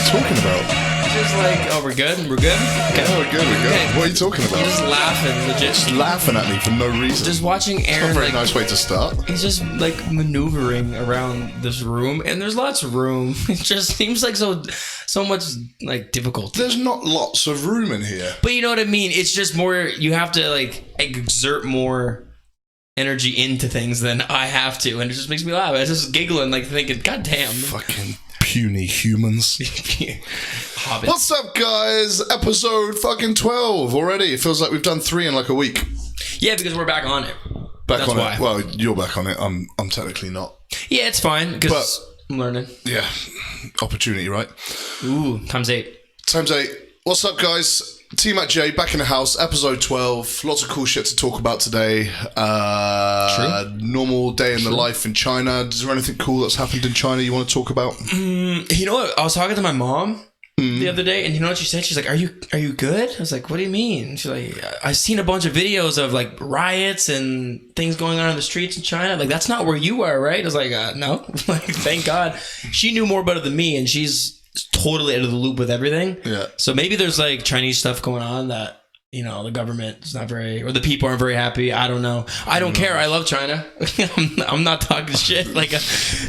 you talking about? Just like, oh, we're good? Okay. Yeah, we're good. Okay. What are you talking about? He's just laughing, legit. Just laughing at me for no reason. Just watching Aaron. Not a very nice way to start. He's just like maneuvering around this room, and there's lots of room. It just seems like so much like difficulty. There's not lots of room in here. But you know what I mean? It's just more, you have to like exert more energy into things than I have to, and it just makes me laugh. I was just giggling, like thinking, God damn. Fucking puny humans. Hobbits. What's up, guys? Episode fucking 12 already. It feels like we've done 3 in like a week. Yeah, because we're back on it. That's why. Well, you're back on it. I'm technically not. Yeah, it's fine because I'm learning. Yeah, opportunity, right? Ooh, times 8. Times 8. What's up, guys? Tmatj back in the house. Episode 12. Lots of cool shit to talk about today. True. Normal day in the life in China. Is there anything cool that's happened in China you want to talk about? You know what? I was talking to my mom the other day, and you know what she said? She's like, "Are you good?" I was like, "What do you mean?" She's like, "I've seen a bunch of videos of like riots and things going on in the streets in China. Like, that's not where you are, right?" I was like, "No." Like, thank God. She knew more about it than me, and she's totally out of the loop with everything. Yeah. So maybe there's like Chinese stuff going on that, you know, the government is not very, or the people aren't very happy. I don't know. I don't care. I love China. I'm not talking shit. Like,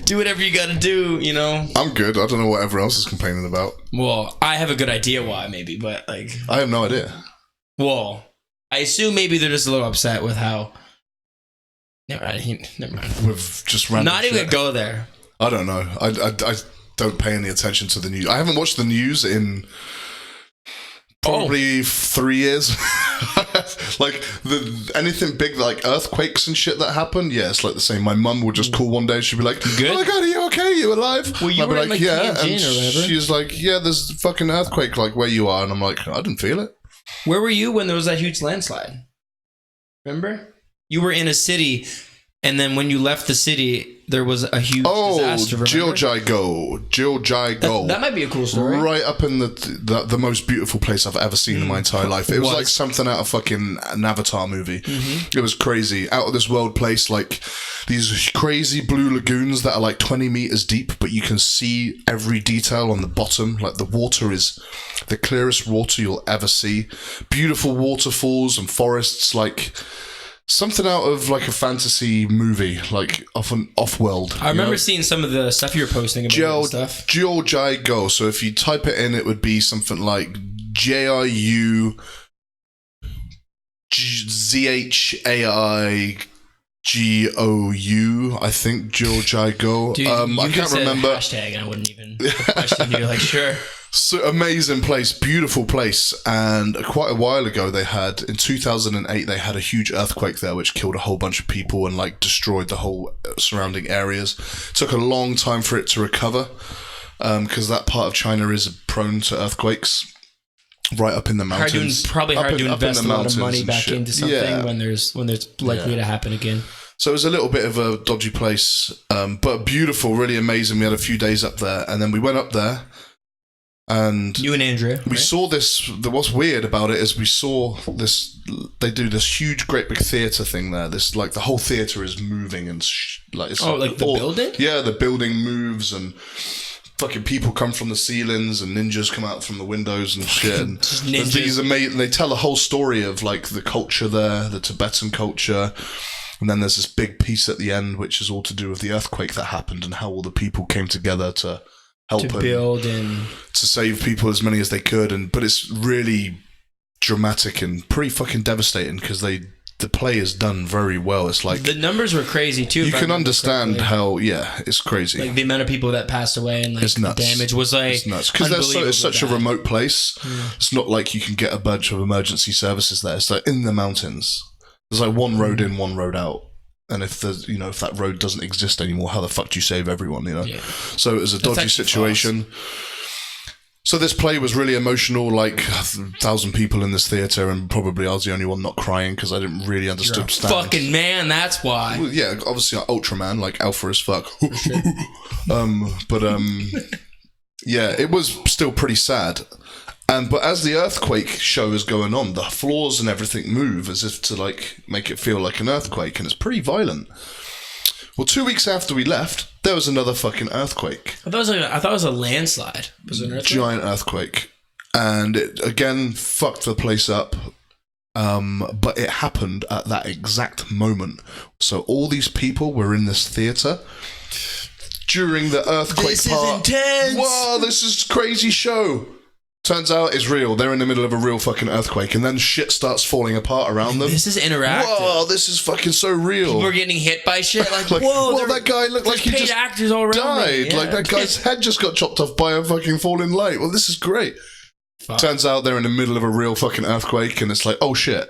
do whatever you got to do, you know. I'm good. I don't know what everyone else is complaining about. Well, I have a good idea why, maybe, but like, I have no idea. Well, I assume maybe they're just a little upset with how. Never mind. With just random not even shit. Go there. I don't know. I don't pay any attention to the news. I haven't watched the news in probably 3 years. Like anything big, like earthquakes and shit that happened. Yeah, it's like the same. My mum would just call one day. She'd be like, "Good? Oh my God, are you okay? You alive?" Well, you were like, in, yeah, Tianjin and or whatever. she's like, "Yeah, there's a fucking earthquake like where you are," and I'm like, "I didn't feel it." Where were you when there was that huge landslide? Remember? You were in a city, and then when you left the city, there was a huge disaster. Tmatj. That might be a cool story. Right up in the most beautiful place I've ever seen in my entire life. It was like something out of fucking an Avatar movie. It was crazy. Out of this world place, like these crazy blue lagoons that are like 20 meters deep, but you can see every detail on the bottom. Like the water is the clearest water you'll ever see. Beautiful waterfalls and forests, like something out of like a fantasy movie, like off-world. I remember seeing some of the stuff you were posting about stuff. Tmatj. So if you type it in, it would be something like JIUZHAIGO. I think Tmatj. Dude, I can't remember. Hashtag, and I wouldn't even question you. Like, sure. So amazing place, beautiful place, and quite a while ago in 2008 they had a huge earthquake there which killed a whole bunch of people and like destroyed the whole surrounding areas. Took a long time for it to recover because that part of China is prone to earthquakes. Right up in the mountains. Hard to invest a lot of money back into something when there's likely to happen again. So it was a little bit of a dodgy place, but beautiful, really amazing. We had a few days up there, and then we went up there. And you and Andrea, we saw this. What's weird about it is we saw this. They do this huge, great big theater thing there. This like the whole theater is moving and like it's the building. Yeah, the building moves and fucking people come from the ceilings and ninjas come out from the windows and shit. And there's these amazing. They tell a whole story of like the culture there, the Tibetan culture. And then there's this big piece at the end, which is all to do with the earthquake that happened and how all the people came together to help to build and to save people as many as they could. But it's really dramatic and pretty fucking devastating because the play is done very well. It's like the numbers were crazy too. You can understand how it's crazy. Like the amount of people that passed away and like it's nuts. The damage was like it's nuts because it's such a remote place. It's not like you can get a bunch of emergency services there. It's like in the mountains. There's like one road in, one road out. And if that road doesn't exist anymore, how the fuck do you save everyone, Yeah. So it was a dodgy situation. Fast. So this play was really emotional, like 1,000 people in this theatre, and probably I was the only one not crying because I didn't really understand. Fucking man, that's why. Well, yeah, obviously Ultraman, like alpha as fuck. Yeah, it was still pretty sad. But as the earthquake show is going on, the floors and everything move as if to like make it feel like an earthquake, and it's pretty violent. Well, 2 weeks after we left, there was another fucking earthquake. I thought it was a landslide. Was it an earthquake? Giant earthquake. And it, again, fucked the place up. But it happened at that exact moment. So all these people were in this theatre during the earthquake This part. is intense! Wow, this is crazy show. Turns out it's real. They're in the middle of a real fucking earthquake, and then shit starts falling apart around them. This is interactive. Whoa, this is fucking so real. We're getting hit by shit. Like, Like, whoa, that guy looked like he paid just actors all around died. me. Yeah. Like, that guy's head just got chopped off by a fucking falling light. Well, this is great. Fuck. Turns out they're in the middle of a real fucking earthquake, and it's like, oh shit.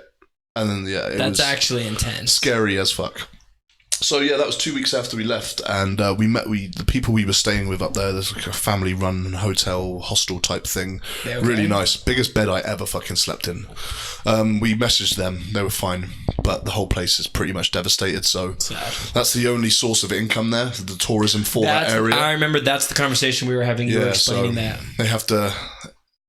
And then, yeah, it That's was actually intense. scary as fuck. So, yeah, that was 2 weeks after we left, and we met the people we were staying with up there. There's like a family-run hotel, hostel type thing. Okay. Really nice. Biggest bed I ever fucking slept in. We messaged them. They were fine, but the whole place is pretty much devastated, so Sad. that's the only source of income there, the tourism for that area. I remember that's the conversation we were having. You were explaining that. They have to...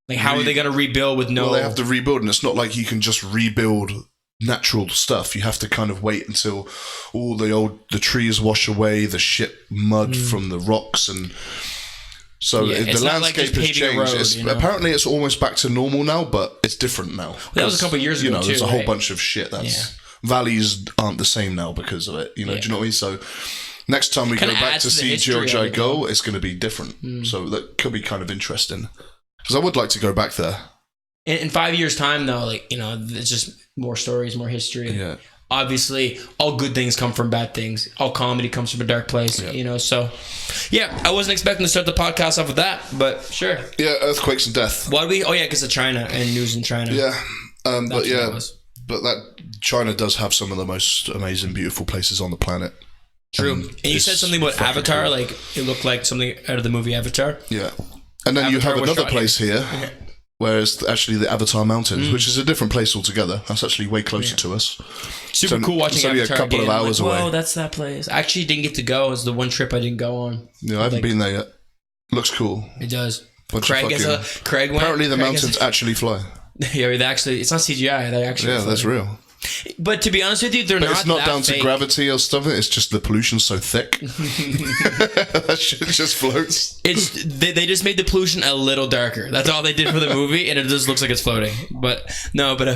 Like, how are they going to rebuild with no... Well, they have to rebuild, and it's not like you can just rebuild natural stuff. You have to kind of wait until all the trees wash away, the shit mud from the rocks, and so the landscape has changed. Apparently it's almost back to normal now, but it's different now. Well, that was a couple of years ago, there's a whole bunch of shit valleys aren't the same now because of it. Do you know what I mean? So next time we go back to see Tmatj, it's going to be different. So that could be kind of interesting, because I would like to go back there. In 5 years' time, though, it's just more stories, more history. Yeah. Obviously, all good things come from bad things. All comedy comes from a dark place, So, yeah, I wasn't expecting to start the podcast off with that, but sure. Yeah, earthquakes and death. Why do we? Oh, yeah, because of China and news in China. Yeah, but China does have some of the most amazing, beautiful places on the planet. True. And you said something about Avatar, cool. Like it looked like something out of the movie Avatar. Yeah, and then Avatar, you have another place here. Where it's actually the Avatar Mountains, which is a different place altogether. That's actually way closer to us. Super cool watching Avatar. It's only a couple of hours away. Whoa, that's that place. I actually didn't get to go. It was the one trip I didn't go on. Yeah, I haven't been there yet. Looks cool. It does. Craig went. Apparently the mountains actually fly. Yeah, it's not CGI. They actually fly. That's real. But to be honest with you, it's not down fake. To gravity or stuff. It's just the pollution's so thick. That shit just floats. They just made the pollution a little darker. That's all they did for the movie, and it just looks like it's floating. But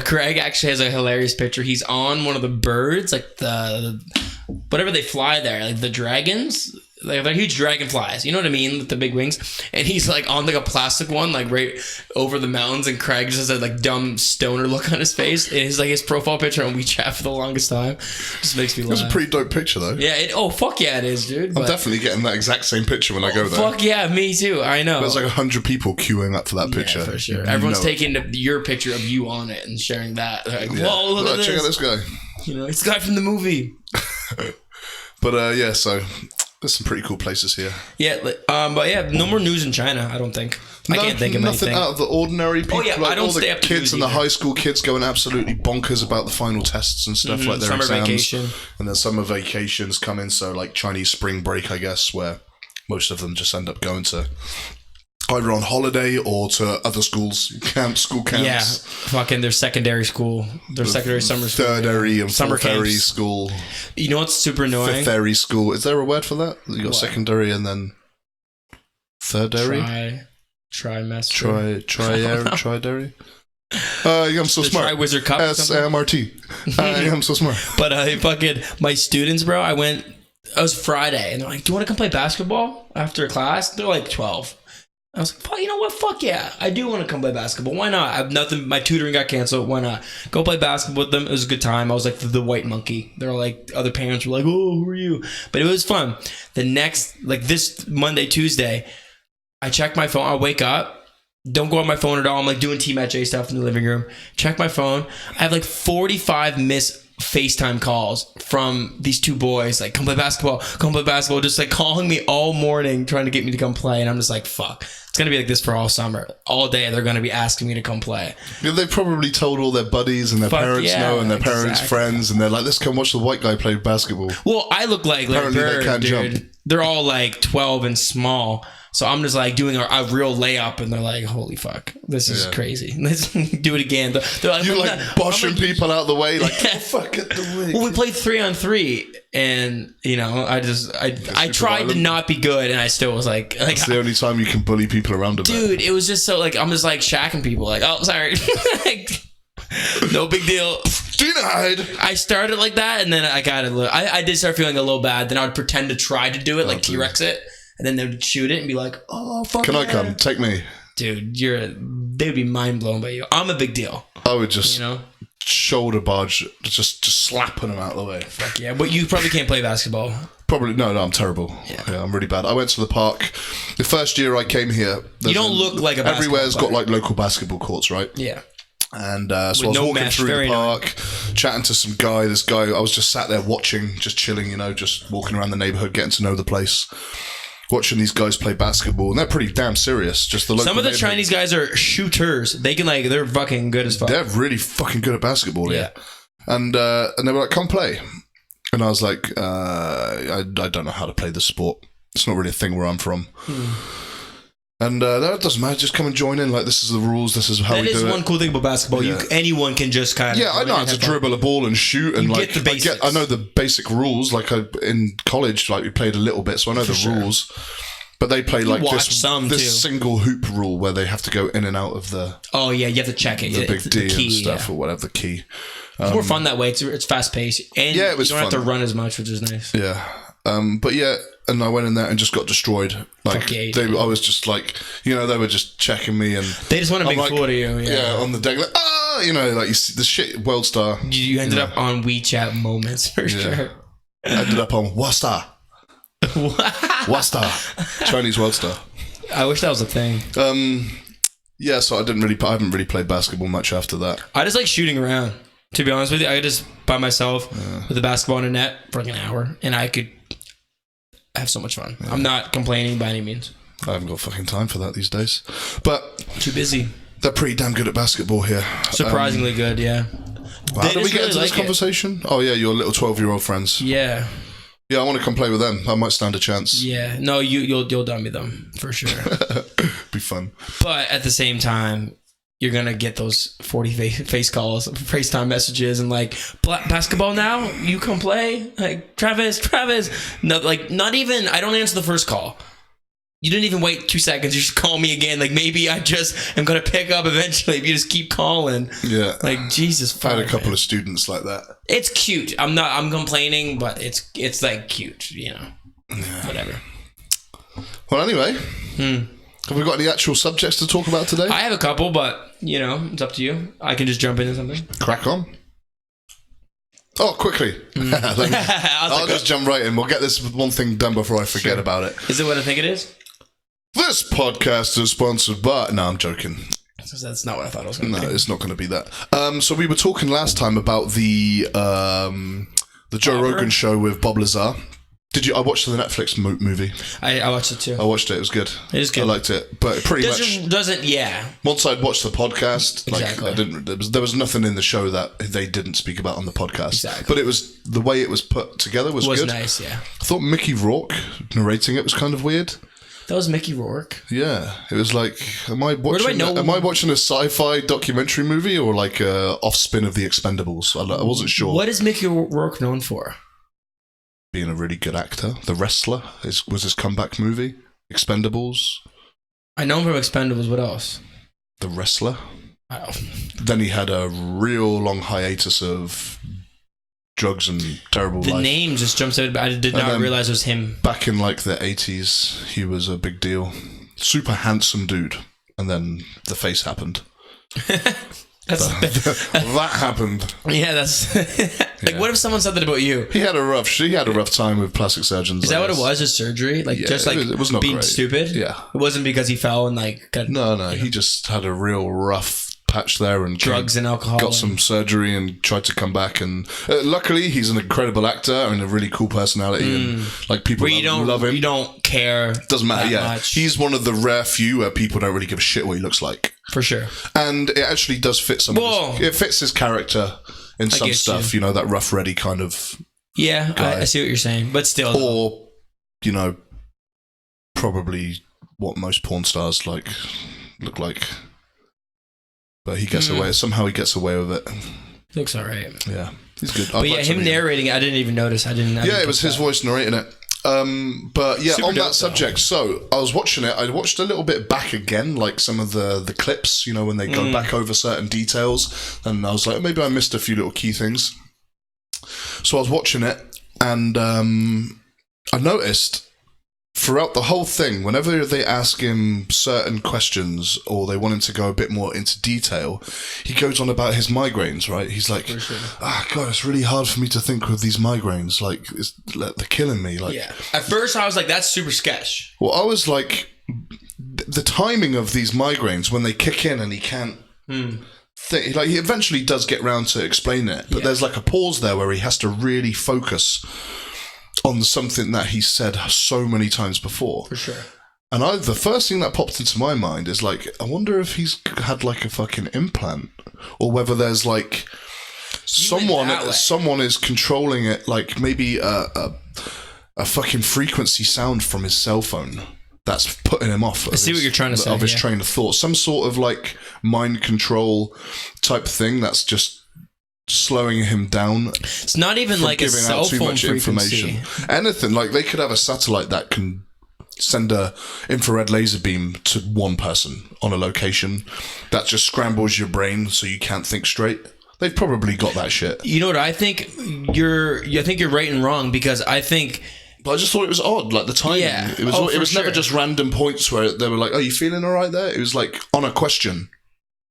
Craig actually has a hilarious picture. He's on one of the birds, like the whatever they fly there, like the dragons. Like they're huge dragonflies, you know what I mean, with the big wings. And he's like on like a plastic one, like right over the mountains. And Craig just has that like dumb stoner look on his face. And it's like his profile picture on WeChat for the longest time. Just makes me laugh. It's a pretty dope picture though. Yeah. Fuck yeah, it is, dude. I'm definitely getting that exact same picture when I go there. Fuck yeah, me too. I know. There's like 100 people queuing up for that picture. Yeah, for sure. Everyone's taking your picture of you on it and sharing that. They're like, whoa, look at this. Check out this guy. It's the guy from the movie. But so. There's some pretty cool places here. Yeah, but yeah, no more news in China, I don't think. I can't think of anything. Nothing out of the ordinary. People, I don't stay up to kids and the high school kids going absolutely bonkers about the final tests and stuff, like their summer exams. Vacation. And then summer vacations come in, so like Chinese spring break, I guess, where most of them just end up going to either on holiday or to other school camps. Yeah, fucking their secondary school. Their secondary summer school. Thirdary and fourthary school. You know what's super annoying? Fifthary school. Is there a word for that? You got secondary and then thirdary? Trimester. Tridary? I'm so smart. Tri-Wizard Cup. SMRT. I am so smart. But my students, bro, it was Friday, and they're like, do you want to come play basketball after class? They're like 12. I was like, you know what? Fuck yeah. I do want to come play basketball. Why not? I have nothing. My tutoring got canceled. Why not? Go play basketball with them. It was a good time. I was like the white monkey. They're like, other parents were like, oh, who are you? But it was fun. The next, this Monday, Tuesday, I check my phone. I wake up. Don't go on my phone at all. I'm like doing Tmatj stuff in the living room. Check my phone. I have 45 missed FaceTime calls from these two boys, like, come play basketball, just calling me all morning trying to get me to come play. And I'm just like, fuck, it's gonna be like this for all summer. All day they're gonna be asking me to come play. Yeah, they probably told all their buddies and their parents know, and their parents' friends, and they're like, let's come watch the white guy play basketball. Well, I look like apparently Bird, they can't dude. jump. They're all 12 and small. So I'm just like doing a real layup, and they're like, "Holy fuck, this is crazy! Let's do it again." They're like, "You're like boshing people out of the way, like fuck it the way." Well, we played 3-on-3, and I tried to not be good, and I still was like that's the only time you can bully people around a bit. Dude, it was just so like I'm just like shacking people, like, "Oh, sorry." Like, no big deal. Denied. I started like that, and then I did start feeling a little bad. Then I would pretend to try to do it, like T-Rex it, and then they would shoot it and be like, "Oh, fuck." Can I come? Take me. Dude, they'd be mind blown by you. I'm a big deal. I would just shoulder barge, just slapping them out of the way. Fuck yeah, but you probably can't play basketball. Probably no, I'm terrible. Yeah, I'm really bad. I went to the park. The first year I came here, you don't look like a basketball everywhere's player. got like local basketball courts, right? Yeah. And so I was walking through the park, chatting to some guy. This guy, I was just sat there watching, just chilling, just walking around the neighborhood, getting to know the place. Watching these guys play basketball, and they're pretty damn serious. Just the local some of the Chinese guys are shooters. They can they're fucking good as fuck. They're really fucking good at basketball, yeah. And they were like, "Come play," and I was like, "I don't know how to play this sport. It's not really a thing where I'm from." And that doesn't matter. Just come and join in. Like, this is the rules. This is how we do it. That is one cool thing about basketball. Yeah. Anyone can just kind of... Yeah, I know how to dribble a ball and shoot. And like, get the basics. I know the basic rules. Like, in college, like, we played a little bit, so I know the rules. But they play like this single hoop rule where they have to go in and out of the... Oh, yeah, you have to check it. The big D key, and stuff, or whatever, the key. It's more fun that way. It's fast-paced. And it was you don't have to run as much, which is nice. Yeah. But yeah... And I went in there and just got destroyed. Like I was just like, they were just checking me, and they just want to make fool of you. Yeah, on the deck, like like you see the shit World Star. You ended up on WeChat moments for sure. I ended up on Wasta, Chinese World Star. I wish that was a thing. Yeah, so I haven't really played basketball much after that. I just like shooting around. To be honest with you, I could just by myself with a basketball in a net for like an hour, and I could have so much fun. I'm not complaining by any means. I haven't got fucking time for that these days. But too busy. They're pretty damn good at basketball here. Surprisingly good, yeah. How did we get into this conversation? Oh yeah, your little 12-year-old friends. Yeah. Yeah, I want to come play with them. I might stand a chance. Yeah. No, you'll dummy them for sure. Be fun. But at the same time, you're gonna get those 40 face calls, FaceTime messages, and like, basketball now? You come play? Like, Travis. No, like, not even. I don't answer the first call. You didn't even wait 2 seconds. You just call me again. Like, maybe I just am gonna pick up eventually if you just keep calling. Yeah. Like, Jesus. I had a couple of students like that. It's cute. I'm complaining, but it's like cute. Yeah. Whatever. Well, anyway. Have we got any actual subjects to talk about today? I have a couple, but, it's up to you. I can just jump into something. Crack on. Oh, quickly. I'll just jump right in. We'll get this one thing done before I forget about it. Is it what I think it is? This podcast is sponsored by... No, I'm joking. That's not what I thought it was going to be. No, it's not going to be that. So we were talking last time about the Joe Rogan show with Bob Lazar. I watched the Netflix movie. I watched it too. I watched it. It was good. It is good. I liked it, but pretty much doesn't. Yeah. Once I'd watched the podcast, exactly. There was nothing in the show that they didn't speak about on the podcast. Exactly. But it was the way it was put together was good. Nice. Yeah. I thought Mickey Rourke narrating it was kind of weird. That was Mickey Rourke. Yeah, it was like, am I watching a sci-fi documentary movie or like a off-spin of The Expendables? I wasn't sure. What is Mickey Rourke known for? Being a really good actor. The Wrestler was his comeback movie. Expendables. I know him from Expendables. What else? The Wrestler. Oh. Then he had a real long hiatus of drugs and terrible life. The name just jumps out. I did not realize it was him. Back in like the 80s, he was a big deal. Super handsome dude. And then the face happened. That happened. Yeah, that's like, what if someone said that about you? He had a rough time with plastic surgeons. Is that what it was? His surgery, like it was not being great. Stupid. Yeah, it wasn't because he fell and like no. He just had a real rough patch there and drugs and alcohol. Got some surgery and tried to come back. And luckily, he's an incredible actor and a really cool personality. And like people love him. You don't care. Doesn't matter. Much. He's one of the rare few where people don't really give a shit what he looks like. For sure. And it actually does fit it fits his character in some stuff, that rough, ready kind of. Yeah, I see what you're saying, but still. Or, probably what most porn stars look like. But he gets away. Somehow he gets away with it. Looks alright. Yeah, he's good. But him narrating it, I didn't even notice. I didn't it was his voice narrating it. But yeah, Super on dope, that subject, so I was watching it. I watched a little bit back again, like some of the clips, when they go back over certain details, and I was like, maybe I missed a few little key things. So I was watching it, and I noticed throughout the whole thing, whenever they ask him certain questions or they want him to go a bit more into detail, he goes on about his migraines, right? He's like, God, it's really hard for me to think with these migraines. Like, they're killing me. Like, yeah. At first, I was like, that's super sketch. Well, I was like, the timing of these migraines, when they kick in and he can't think, like, he eventually does get round to explain it, but there's like a pause there where he has to really focus on something that he said so many times before. For sure. And the first thing that popped into my mind is like, I wonder if he's had like a fucking implant, or whether there's like someone is controlling it, like maybe a fucking frequency sound from his cell phone that's putting him off. I see what you're trying to say. Of his train of thought. Some sort of like mind control type thing that's just slowing him down. It's not even like a cell phone frequency. Anything. Like, they could have a satellite that can send a infrared laser beam to one person on a location that just scrambles your brain so you can't think straight. They've probably got that shit. You know what I think? I think you're right and wrong, because I think... But I just thought it was odd, like the timing. Yeah. It was never just random points where they were like, "Are you feeling all right there?" It was like on a question.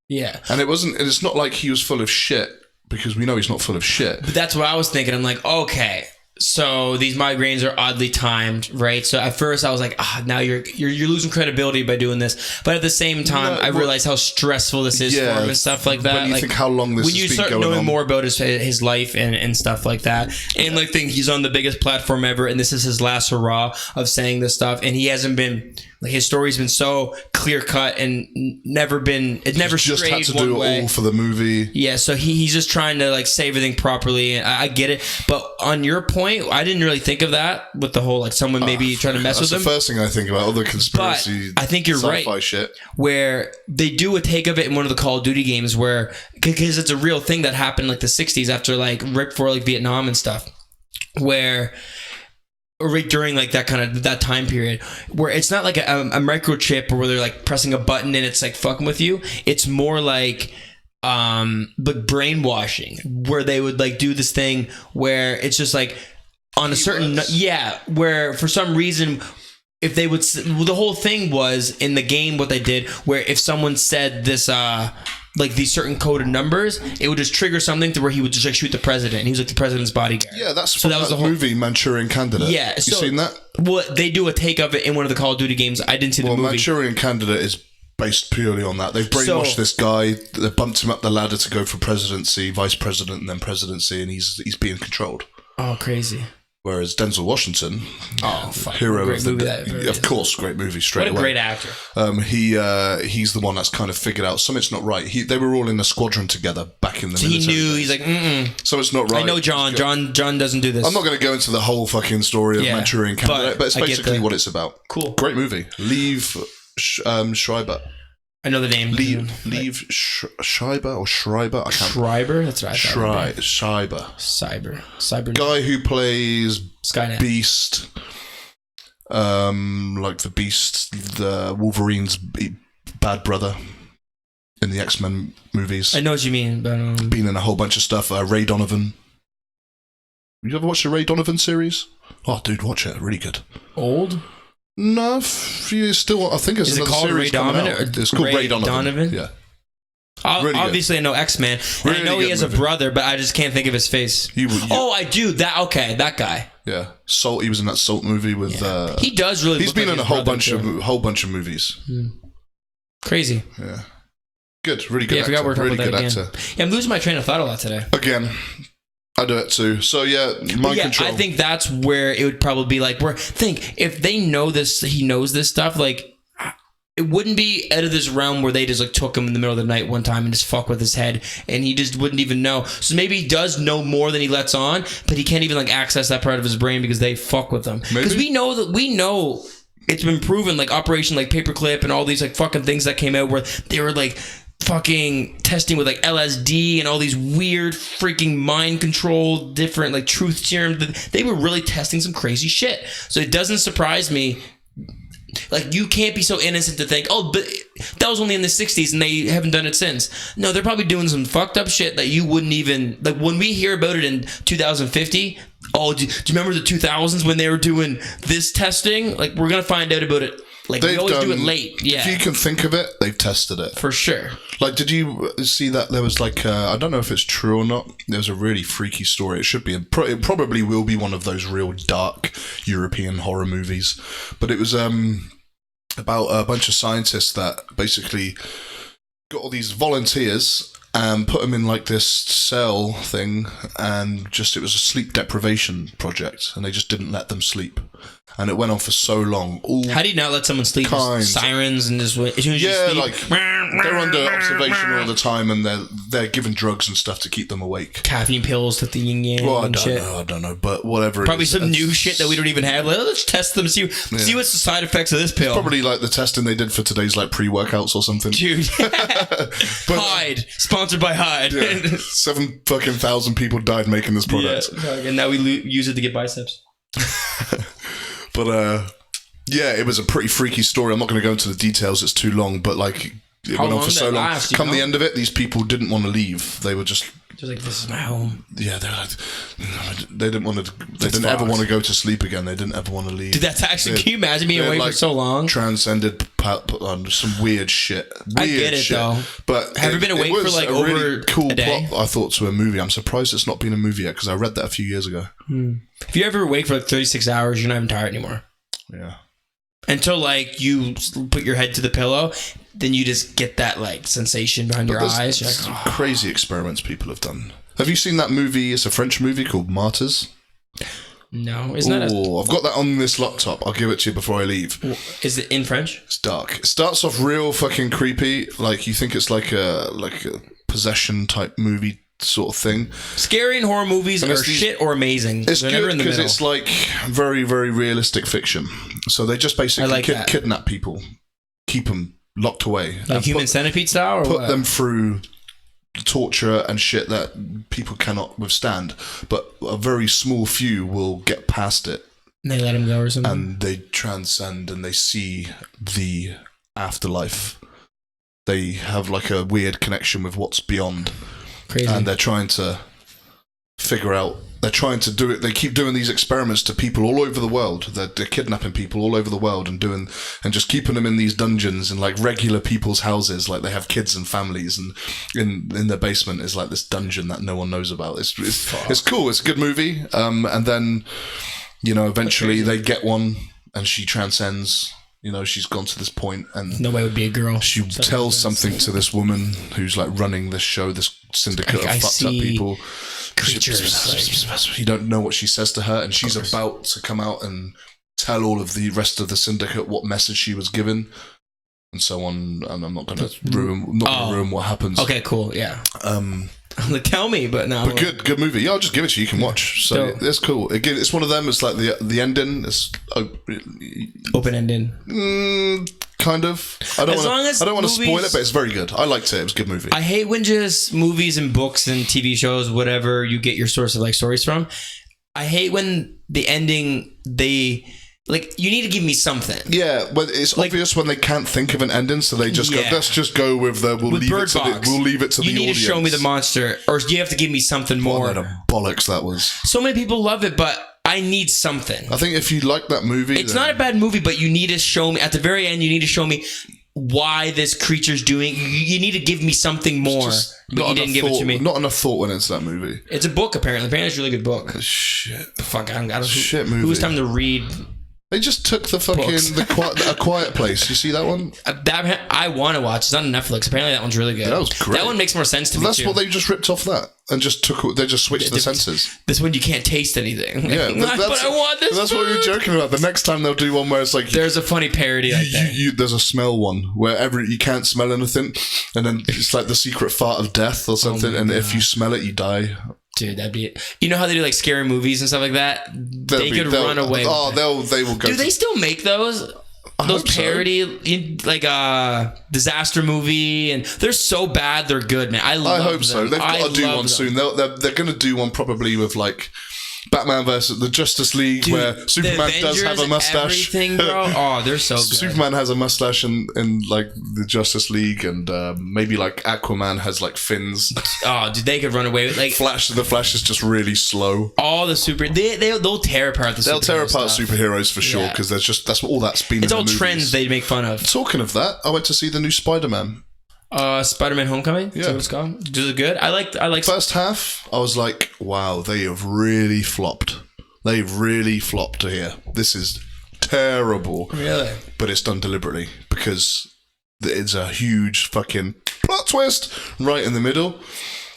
Yeah. And it's not like he was full of shit, because we know he's not full of shit. But that's what I was thinking. I'm like, okay, so these migraines are oddly timed, right? So at first I was like, now you're losing credibility by doing this. But at the same time, I realized how stressful this is for him and stuff like that. When you think how long this has been going on. When you start knowing more about his life and stuff like that, and like think he's on the biggest platform ever, and this is his last hurrah of saying this stuff, and he hasn't been... Like, his story's been so clear cut and never just strayed had to one do way. it all for the movie. Yeah, so he's just trying to like say everything properly, and I get it. But on your point, I didn't really think of that with the whole like someone maybe trying to mess with him. That's the first thing I think about, all the conspiracy. But I think you're right. Shit. Where they do a take of it in one of the Call of Duty games, where because it's a real thing that happened in like the 60s after like right before like Vietnam and stuff, where. Right during like that kind of that time period, where it's not like a microchip where they're like pressing a button and it's like fucking with you. It's more like but brainwashing, where they would like do this thing where it's just like on a certain where for some reason, if they would, the whole thing was in the game what they did, where if someone said this like these certain coded numbers, it would just trigger something to where he would just like shoot the president. He was like the president's bodyguard. Yeah, that's so that was the whole movie Manchurian Candidate. Yeah, you seen that? Well, they do a take of it in one of the Call of Duty games. I didn't see the movie. Manchurian Candidate is based purely on that. They've brainwashed this guy. They bumped him up the ladder to go for presidency, vice president, and then presidency, and he's being controlled. Oh, crazy. Whereas Denzel Washington, hero of the of course, great movie straight away. What a great actor. He's the one that's kind of figured out something's not right. They were all in a squadron together back in the military. He knew. He's like, something's not right. I know John. John doesn't do this. I'm not going to go into the whole fucking story of Manchurian Candidate, but it's basically what it's about. Cool, great movie. Liev Schreiber. I know the name. Liev Schreiber or Schreiber? I can't. Schreiber? That's right. Schreiber. Cyber. Guy who plays Skynet. Beast. Like the Beast, the Wolverine's bad brother in the X-Men movies. I know what you mean, but... Been in a whole bunch of stuff. Ray Donovan. You ever watched the Ray Donovan series? Oh, dude, watch it. Really good. Old? No, still. I think it's another series coming out. It's called Ray Donovan. Yeah. Really obviously, I know X-Men. Really I know he has a brother, but I just can't think of his face. Oh, I do. That guy. Yeah, Salt. He was in that Salt movie with. He does really. He's been in a whole bunch of movies. Crazy. Yeah. Good. Really good. Yeah, I forgot we're talking about that again. Actor. Yeah, I'm losing my train of thought a lot today. Again. I do it too. So mind control. I think that's where it would probably be like, think if they know this, he knows this stuff, like it wouldn't be out of this realm where they just like took him in the middle of the night one time and just fuck with his head and he just wouldn't even know. So maybe he does know more than he lets on, but he can't even like access that part of his brain because they fuck with him. Because we know it's been proven, like Operation like Paperclip and all these like fucking things that came out where they were like fucking testing with like LSD and all these weird freaking mind control different like truth serum. They were really testing some crazy shit. So it doesn't surprise me. Like, you can't be so innocent to think, oh, but that was only in the 60s and they haven't done it since. No, they're probably doing some fucked up shit that you wouldn't even... Like, when we hear about it in 2050, oh, do you remember the 2000s when they were doing this testing? Like, we're going to find out about it. Like, we always do it late. Yeah. If you can think of it, they've tested it. For sure. Like, did you see that there was like, I don't know if it's true or not. There was a really freaky story. It should be, it probably will be one of those real dark European horror movies. But it was about a bunch of scientists that basically got all these volunteers and put them in like this cell thing, and just, it was a sleep deprivation project, and they just didn't let them sleep. And it went on for so long. How do you not let someone sleep? Sirens and just as soon as you sleep, like they're under observation all the time, and they're given drugs and stuff to keep them awake. Caffeine pills with the yin yang. Well, and shit. I don't know, but whatever. Probably it is, some new shit that we don't even have. Like, let's test them, see what's the side effects of this pill. It's probably like the testing they did for today's like pre-workouts or something. Dude, Hyde, sponsored by Hyde. Yeah, 7,000 people died making this product, and now we use it to get biceps. But yeah, it was a pretty freaky story. I'm not going to go into the details, it's too long, but like it went on for so long. Come the end of it, these people didn't want to leave. They were just like, this is my home. Yeah, they're like, they didn't want to. They didn't ever want to go to sleep again. They didn't ever want to leave. Dude, that's actually. Can you imagine being away for so long? Transcended on some weird shit. I get it though. But have you been awake for like over really cool a day? Plot, I thought, to a movie. I'm surprised it's not been a movie yet, because I read that a few years ago. If you're ever awake for like 36 hours, you're not even tired anymore. Yeah. Until like you put your head to the pillow, then you just get that like sensation behind your eyes. You're like, some crazy experiments people have done. Have you seen that movie? It's a French movie called Martyrs. No, isn't that? I've got that on this laptop. I'll give it to you before I leave. Is it in French? It's dark. It starts off real fucking creepy. Like, you think it's like a possession type movie sort of thing. Scary and horror movies are shit or amazing. It's good because it's like very, very realistic fiction. So they just basically kidnap people, keep them locked away, like Human Centipede style, or put them through torture and shit that people cannot withstand. But a very small few will get past it. And they let them go or something. And they transcend and they see the afterlife. They have like a weird connection with what's beyond. Crazy. And they're trying to figure out, they're trying to do it, they keep doing these experiments to people all over the world. They're kidnapping people all over the world and just keeping them in these dungeons in like regular people's houses. Like, they have kids and families, and in their basement is like this dungeon that no one knows about. It's cool. It's a good movie. And then, eventually they get one and she transcends. She's gone to this point, and no way would be a girl. She tells something to this woman who's like running this show, this syndicate of fucked up people. Creatures. You don't know what she says to her, and she's about to come out and tell all of the rest of the syndicate what message she was given, and so on. And I'm not going to ruin what happens. Okay, cool. Yeah. Like, tell me, but no. But good movie. Yeah, I'll just give it to you. You can watch. So it's cool. Again, it's one of them. It's like the ending. It's open ending. Kind of. I don't want to spoil it, but it's very good. I liked it. It was a good movie. I hate when just movies and books and TV shows, whatever you get your source of like stories from. I hate when the ending you need to give me something. Yeah, but it's obvious when they can't think of an ending, so they just go, let's just go with we'll leave it to the audience. You need to show me the monster, or you have to give me something more. What a bollocks that was. So many people love it, but I need something. I think if you like that movie... It's not a bad movie, but you need to show me, at the very end, you need to show me why this creature's doing... You need to give me something more, but you didn't give it to me. Not enough thought went into that movie. It's a book, apparently. Apparently it's a really good book. Shit. Fuck, I don't... Shit movie. Who's time to read... They just took the fucking A Quiet Place. You see that one? I want to watch. It's on Netflix. Apparently that one's really good. Yeah, that was great. That one makes more sense to me. That's what they just ripped off that and just took. They just switched the senses. This one you can't taste anything. Yeah, but I want this. That's what we were joking about. The next time they'll do one where it's like there's a funny parody like that. There's a smell one where you can't smell anything, and then it's like the secret fart of death or something. And if you smell it, you die. Dude, that'd be it. You know how they do like scary movies and stuff like that? They could run away. Oh, they will go. Do they still make those? those parody disaster movie, and they're so bad they're good, man. I hope them. So. They've got to do one soon. They're going to do one probably with like Batman versus the Justice League, dude, where Superman does have a mustache. Everything, bro. Oh, they're so good. Superman has a mustache in like the Justice League, and maybe like Aquaman has like fins. Oh, dude, they could run away with like Flash. The Flash is just really slow. All the they'll tear apart the. They'll tear apart superheroes for sure, because that's all that's been. It's in all the trends they make fun of. Talking of that, I went to see the new Spider-Man. Spider-Man Homecoming? Yeah. Is that what it's called? Is it good? I like first half, I was like, wow, they have really flopped. They've really flopped here. This is terrible. Really? But it's done deliberately, because it's a huge fucking plot twist right in the middle.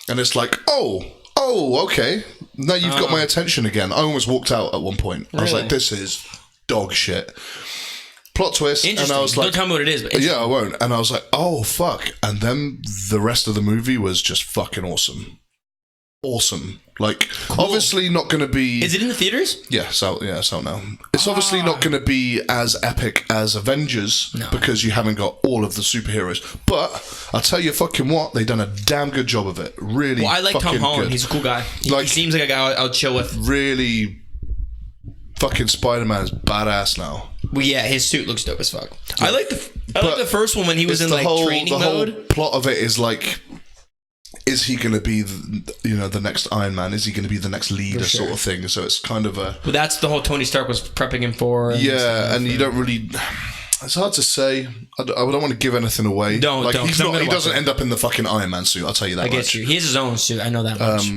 And it's like, oh, okay. Now you've got my attention again. I almost walked out at one point. I was like, this is dog shit. Plot twist, and I was like, don't tell me what it is. But yeah, I won't. And I was like, oh fuck. And then the rest of the movie was just fucking awesome. Like, cool. Obviously not going to be. Is it in the theaters? Yeah, it's out now. It's obviously not going to be as epic as Avengers, because you haven't got all of the superheroes. But I'll tell you fucking what, they done a damn good job of it. Really. Well, I like Tom Holland. Good. He's a cool guy. He seems like a guy I'll chill with. Really. Fucking Spider-Man is badass now. Well, yeah, his suit looks dope as fuck. I like the first one when he was in like training mode. The whole plot of it is like, is he going to be the next Iron Man? Is he going to be the next leader, sort of thing? So it's kind of a. Well, that's the whole Tony Stark was prepping him for. And you don't really. It's hard to say. I don't want to give anything away. Don't. He doesn't end up in the fucking Iron Man suit. I'll tell you that. I get you. He has his own suit. I know that much.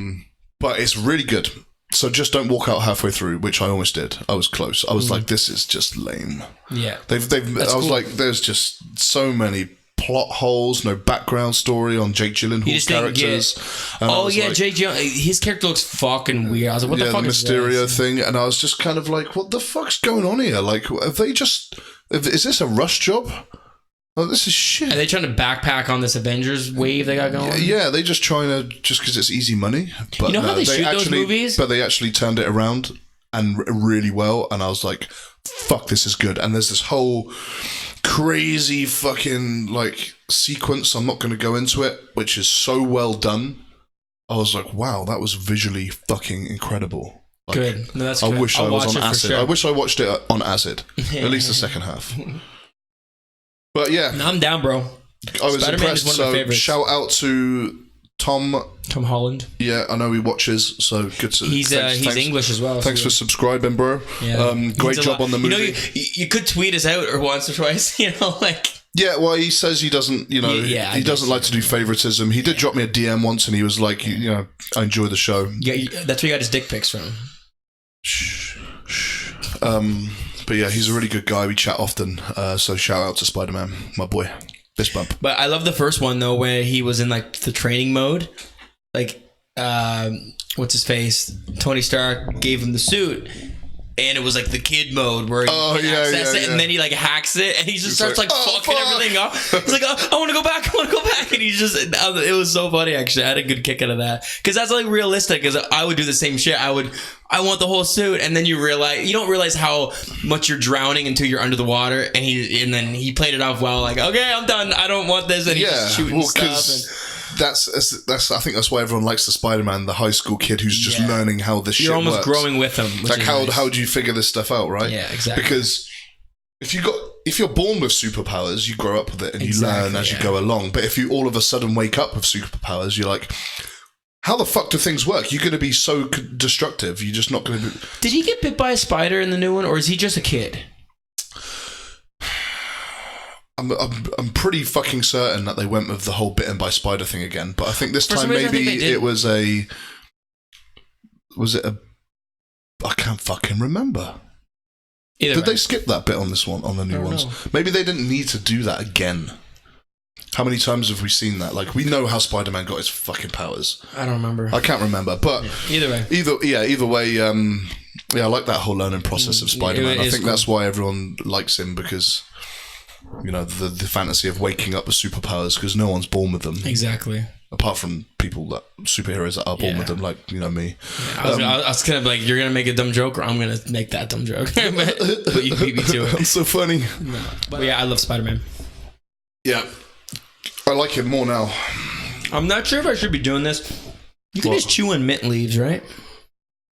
But it's really good. So just don't walk out halfway through, which I almost did. I was close. I was like, this is just lame. Yeah. I was like, there's just so many plot holes, no background story on Jake Gyllenhaal's characters. Jake Gyllenhaal, his character looks fucking weird. I was like, what the fuck is this? The Mysterio thing, and I was just kind of like, what the fuck's going on here? Like, is this a rush job? Oh, this is shit. Are they trying to backpack on this Avengers wave they got going? Yeah, they just trying to, just because it's easy money. But you know how they shoot those movies? But they actually turned it around and really well, and I was like, fuck, this is good. And there's this whole crazy fucking like sequence, I'm not going to go into it, which is so well done. I was like, wow, that was visually fucking incredible. Like, good. No, that's I good. wish I was on acid. Sure. I wish I watched it on acid. At least the second half. But yeah, I'm down, bro. I was Spider-Man impressed. is one of my favorites. Shout out to Tom Holland. Yeah, I know he watches, so good to. He's English as well. Thanks for subscribing, bro. Yeah. Great job on the movie. You could tweet us out or once or twice. Yeah, well, he says he doesn't. He doesn't like to do favoritism. He did drop me a DM once, and he was like, I enjoy the show. Yeah, that's where he got his dick pics from. Shh. But yeah, he's a really good guy. We chat often. So shout out to Spider-Man, my boy. Fist bump. But I love the first one though, where he was in like the training mode. Like, what's his face? Tony Stark gave him the suit. And it was like the kid mode where he access it, and then he like hacks it, and he just starts like fucking everything up. He's like, I want to go back, and he just, it was so funny actually. I had a good kick out of that because that's like realistic. Because I would do the same shit. I want the whole suit, and then you don't realize how much you're drowning until you're under the water, and then he played it off well, like, okay, I'm done, I don't want this, and he's just shooting stuff. That's I think that's why everyone likes the Spider-Man, the high school kid who's just learning how this shit works. You're almost growing with him. Like how do you figure this stuff out, right? Yeah, exactly. Because if you're born with superpowers, you grow up with it and you learn as you go along. But if you all of a sudden wake up with superpowers, you're like, how the fuck do things work? You're going to be so destructive. You're just not going to be... Did he get bit by a spider in the new one, or is he just a kid? I'm pretty fucking certain that they went with the whole bitten by spider thing again, but I think this time maybe it was I can't fucking remember. Did they skip that bit on this one, on the new ones? Maybe they didn't need to do that again. How many times have we seen that? Like, we know how Spider-Man got his fucking powers. I don't remember. I can't remember, but either way, I like that whole learning process of Spider-Man. I think that's why everyone likes him, because the fantasy of waking up with superpowers, because no one's born with them. Exactly. apart from superheroes that are born with them, like me. I was kind of like, you're gonna make a dumb joke, or I'm gonna make that dumb joke. but you beat me to it. That's so funny. No. But yeah, I love Spider-Man. Yeah, I like it more now. I'm not sure if I should be doing this. You can just chew on mint leaves, right?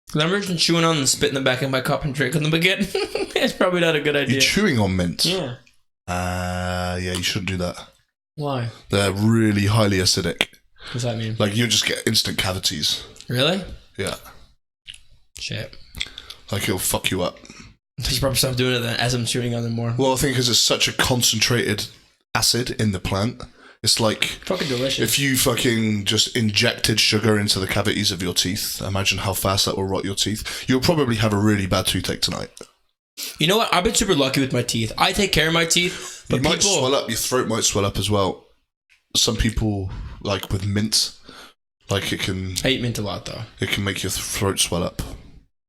Because I'm just chewing on and spitting them back in my cup and drinking them again. It's probably not a good idea. You're chewing on mint? Yeah. Yeah, you shouldn't do that. Why? They're really highly acidic. What's that mean? Like, you just get instant cavities. Really? Yeah. Shit. Like, it'll fuck you up. I should probably stop doing it then as I'm chewing on them more. Well, I think because it's such a concentrated acid in the plant, it's like... Fucking delicious. If you fucking just injected sugar into the cavities of your teeth, imagine how fast that will rot your teeth. You'll probably have a really bad toothache tonight. You know what? I've been super lucky with my teeth. I take care of my teeth, but you might swell up. Your throat might swell up as well. Some people, like with mint, like it can... I eat mint a lot, though. It can make your throat swell up.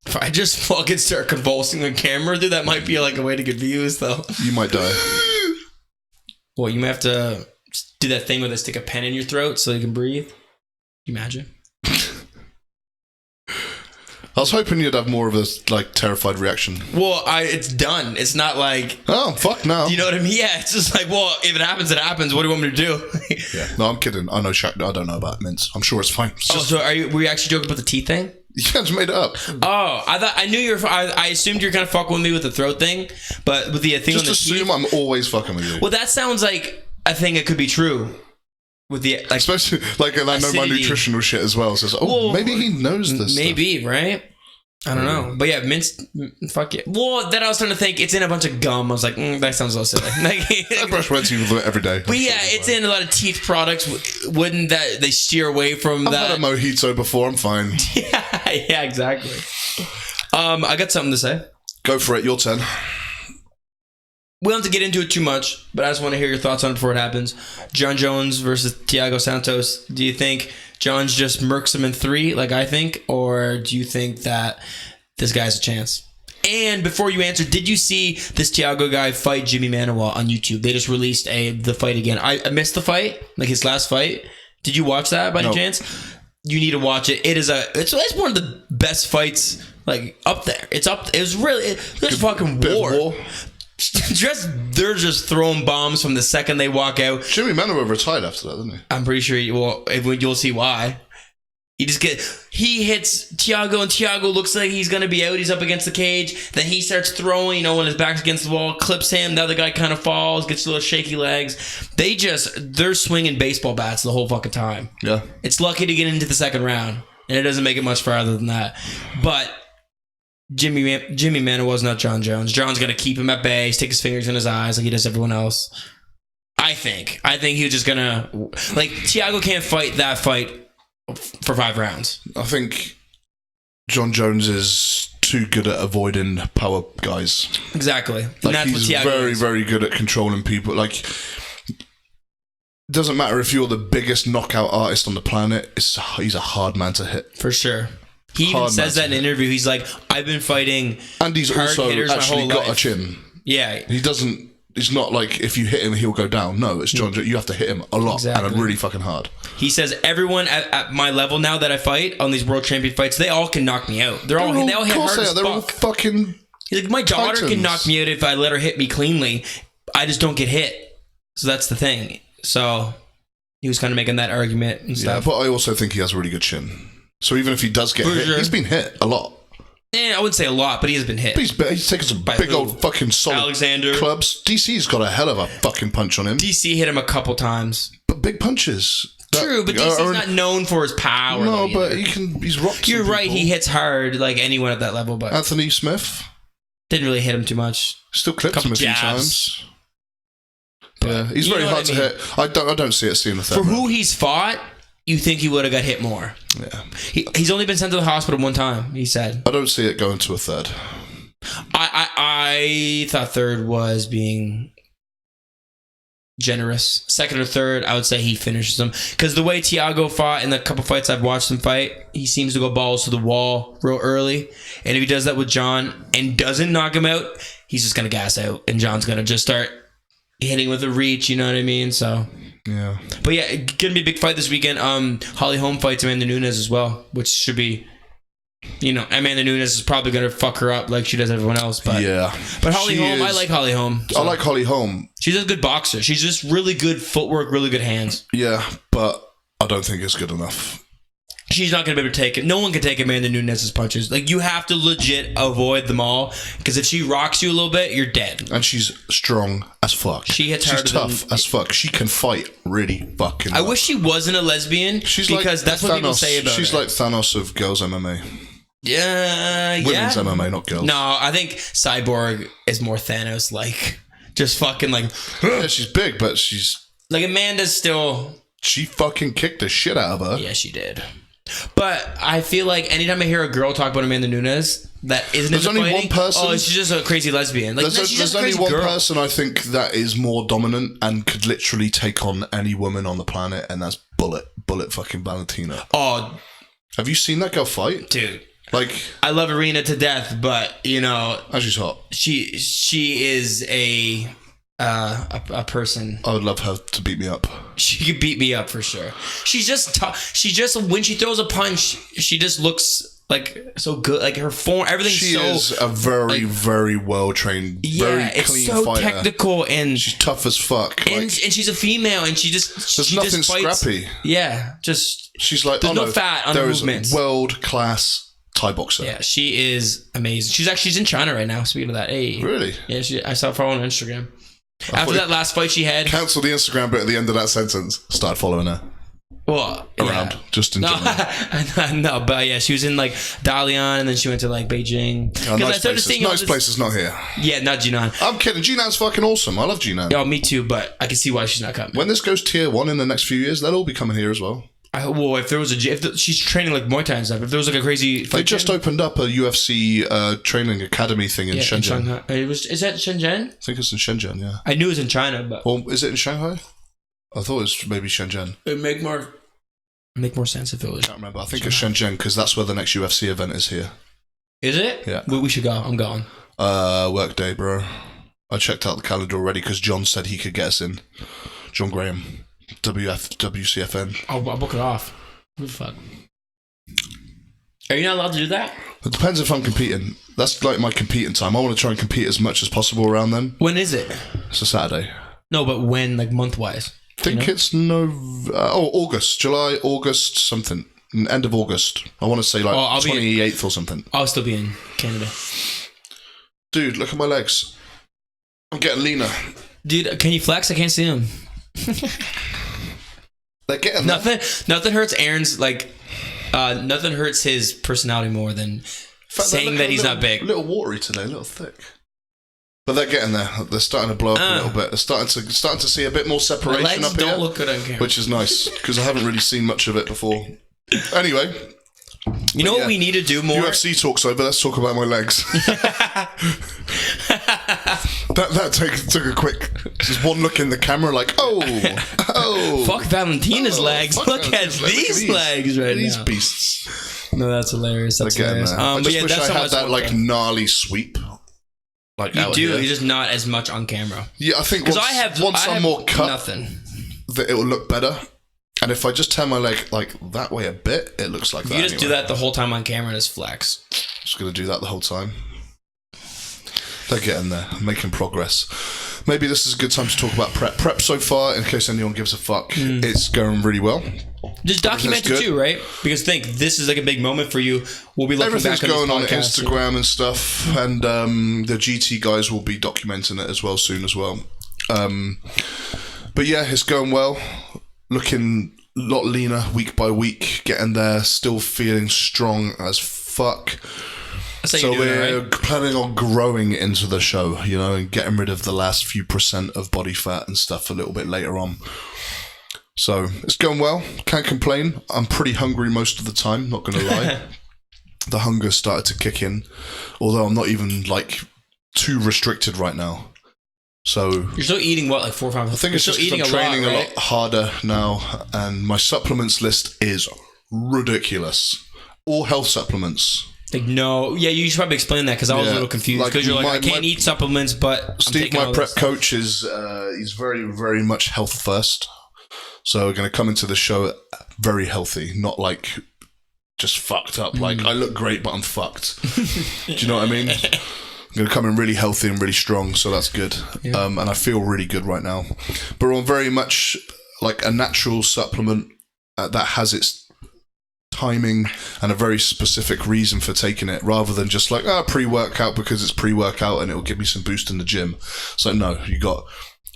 If I just fucking start convulsing on camera, dude, that might be like a way to get views, though. You might die. Well, you might have to do that thing where they stick a pen in your throat so you can breathe. Can you imagine? I was hoping you'd have more of a terrified reaction. Well, it's done. It's not like, oh fuck no. You know what I mean? Yeah, it's just like, well, if it happens, it happens. What do you want me to do? Yeah, no, I'm kidding. I know Shaq. I don't know about mints. I'm sure it's fine. It's so were you actually joking about the teeth thing? Yeah, I just made it up. Oh, I knew you were. I assumed you're kind of fucking with me with the throat thing, but with the thing just on the assume teeth, I'm always fucking with you. Well, that sounds like a thing that could be true. With the especially and I know my nutritional shit as well. So maybe he knows this. Maybe stuff. Right. I don't know, but yeah, mints. Fuck yeah. Well, then I was trying to think. It's in a bunch of gum. I was like, that sounds a little silly. I brush my teeth every day. But yeah, it's in a lot of teeth products. Wouldn't that they steer away from that? I've had a mojito before. I'm fine. Yeah, exactly. I got something to say. Go for it. Your turn. We don't have to get into it too much, but I just want to hear your thoughts on it before it happens. Jon Jones versus Thiago Santos. Do you think Jones just murks him in 3, like I think, or do you think that this guy has a chance? And before you answer, did you see this Thiago guy fight Jimmy Manuwa on YouTube? They just released the fight again. I missed the fight, like his last fight. Did you watch that by any chance? You need to watch it. It's one of the best fights, like up there. It's up. It was really there's fucking war. They're just throwing bombs from the second they walk out. Jimmy Manuwa retired after that, didn't he? I'm pretty sure you'll see why. He hits Thiago, and Thiago looks like he's gonna be out. He's up against the cage. Then he starts throwing, when his back's against the wall, clips him. The other guy kind of falls, gets a little shaky legs. They're swinging baseball bats the whole fucking time. Yeah, it's lucky to get into the second round, and it doesn't make it much farther than that. But Jimmy Manuwa's not Jon Jones. John's gonna keep him at bay, stick his fingers in his eyes like he does everyone else. I think he was just gonna Thiago can't fight that fight for 5 rounds. I think Jon Jones is too good at avoiding power guys. Exactly. And that's he's what Thiago very, is. very good at controlling people. It doesn't matter if you're the biggest knockout artist on the planet. He's a hard man to hit. For sure. He even says that in an interview. He's like, I've been fighting and he's hard also hitters actually my whole got life. a chin. Yeah. It's not like if you hit him, he'll go down. No, it's Jon Jones. You have to hit him a lot and really fucking hard. He says everyone at my level now that I fight on these world champion fights, they all can knock me out. They all hit hard as fuck. They're all fucking. He's like, my daughter titans. can knock me out if I let her hit me cleanly. I just don't get hit. So that's the thing. So he was kind of making that argument and stuff. Yeah, but I also think he has a really good chin. So even if he does get hit, he's been hit a lot. I wouldn't say a lot, but he has been hit. He's taken some big old fucking solid Alexander clubs. DC's got a hell of a fucking punch on him. DC hit him a couple times. But big punches. True, but DC's not known for his power. No, but he's rocked. You're right, he hits hard like anyone at that level, but Anthony Smith didn't really hit him too much. Still clipped him a few times. Yeah, he's very hard to hit. I don't see it seeing the third. For who he's fought, you think he would have got hit more. Yeah. He's only been sent to the hospital 1 time, he said. I don't see it going to a third. I thought third was being generous. Second or third, I would say he finishes him. Because the way Thiago fought in the couple fights I've watched him fight, he seems to go balls to the wall real early. And if he does that with Jon and doesn't knock him out, he's just going to gas out. And Jon's going to just start hitting with a reach, you know what I mean? So Yeah. But yeah, gonna be a big fight this weekend. Holly Holm fights Amanda Nunes as well, which should be, Amanda Nunes is probably gonna fuck her up like she does everyone else. But yeah. But Holly Holm, I like Holly Holm. I like Holly Holm. She's a good boxer. She's just really good footwork, really good hands. Yeah, but I don't think it's good enough. She's not going to be able to take it. No one can take Amanda Nunes' punches. Like, you have to legit avoid them all, because if she rocks you a little bit, you're dead. And she's strong as fuck. She hits harder. She's tough as fuck. She can fight really fucking I well. wish she wasn't a lesbian, because that's what people say about her. She's like Thanos of girls' MMA. Women's MMA, not girls. No, I think Cyborg is more Thanos-like. Just fucking like... Yeah, she's big, but she's... Like, Amanda's still... She fucking kicked the shit out of her. Yeah, she did. But I feel like anytime I hear a girl talk about Amanda Nunes that isn't there's into only fighting, one person. oh, she's just a crazy lesbian. Like, there's only one person I think that is more dominant and could literally take on any woman on the planet, and that's Bullet fucking Valentina. Oh, have you seen that girl fight, dude? Like, I love Arena to death, but she's hot. She is a person. I would love her to beat me up. She could beat me up for sure. She's just tough. She just, when she throws a punch, she just looks like so good. Like her form, everything's she so. She is a very, very well trained, very clean so fighter. Technical, and she's tough as fuck. And she's a female, and there's nothing scrappy. Yeah, just she's like, there's no fat on her movements. World class Thai boxer. Yeah, she is amazing. She's in China right now. Speaking of that, hey, really? Yeah, I saw her on Instagram. After that last fight she had, cancel the Instagram bit at the end of that sentence. Start following her. Well, around just in general. No, but yeah, she was in like Dalian, and then she went to like Beijing. Nice places, not here. Yeah, not Jinan. I'm kidding. Jinan's fucking awesome. I love Jinan. Yeah, me too. But I can see why she's not coming. When this goes tier 1 in the next few years, they'll all be coming here as well. If there was she's training like Muay Thai and stuff. If there was like a crazy, they just opened up a UFC training academy thing in Shenzhen. In Shanghai. Is that Shenzhen? I think it's in Shenzhen. Yeah. I knew it was in China, but is it in Shanghai? I thought it was maybe Shenzhen. It'd make more sense if it was. I can't remember. I think it's Shenzhen because that's where the next UFC event is here. Is it? Yeah. We should go. I'm going. Work day, bro. I checked out the calendar already because John said he could get us in. John Graham. WCFN. I'll book it off. What the fuck? Are you not allowed to do that? It depends if I'm competing. That's like my competing time. I want to try and compete as much as possible around then. When is it? It's a Saturday. No, but when, like month-wise? I think it's August. July, August, something. End of August. I want to say like 28th or something. I'll still be in Canada. Dude, look at my legs. I'm getting leaner. Dude, can you flex? I can't see them. They're getting nothing hurts Aaron's nothing hurts his personality more than saying that he's not big. A little watery today, a little thick. But they're getting there. They're starting to blow up a little bit. They're starting to see a bit more separation my legs up here. Don't look good on camera, which is nice because I haven't really seen much of it before. Anyway, you know what we need to do more? UFC talk's over. Let's talk about my legs. that took a quick, just one look in the camera, like oh, fuck Valentina's legs. Look at these legs right now. These beasts. No, that's hilarious. That's hilarious. I just wish I had that like gnarly sweep. Like you do. You're just not as much on camera. Yeah, I think once I'm more cut, nothing. That it will look better. And if I just turn my leg like that way a bit, it looks like that. You just do that the whole time on camera and it's flex. Just gonna do that the whole time. They're getting there, making progress. Maybe this is a good time to talk about prep. Prep so far, in case anyone gives a fuck, it's going really well. Just document it too, right? Because this is like a big moment for you. We'll be looking back on going on Instagram and stuff, and the GT guys will be documenting it as well soon as well. But yeah, it's going well. Looking a lot leaner week by week, getting there, still feeling strong as fuck. So we're planning on growing into the show, and getting rid of the last few % of body fat and stuff a little bit later on. So it's going well. Can't complain. I'm pretty hungry most of the time, not going to lie. The hunger started to kick in, although I'm not even like too restricted right now. So you're still eating what, like 4 or 5? I think it's just I'm training a lot harder now, and my supplements list is ridiculous. All health supplements. Like you should probably explain that because I was a little confused because you're like I can't eat supplements, but Steve, my prep coach, is he's very, very much health first. So we're going to come into the show very healthy, not like just fucked up. Like, I look great, but I'm fucked. Do you know what I mean? I'm going to come in really healthy and really strong, so that's good. Yeah. And I feel really good right now. But we're on very much like a natural supplement that has its timing and a very specific reason for taking it, rather than just like, pre-workout because it's pre-workout and it'll give me some boost in the gym. So no, you got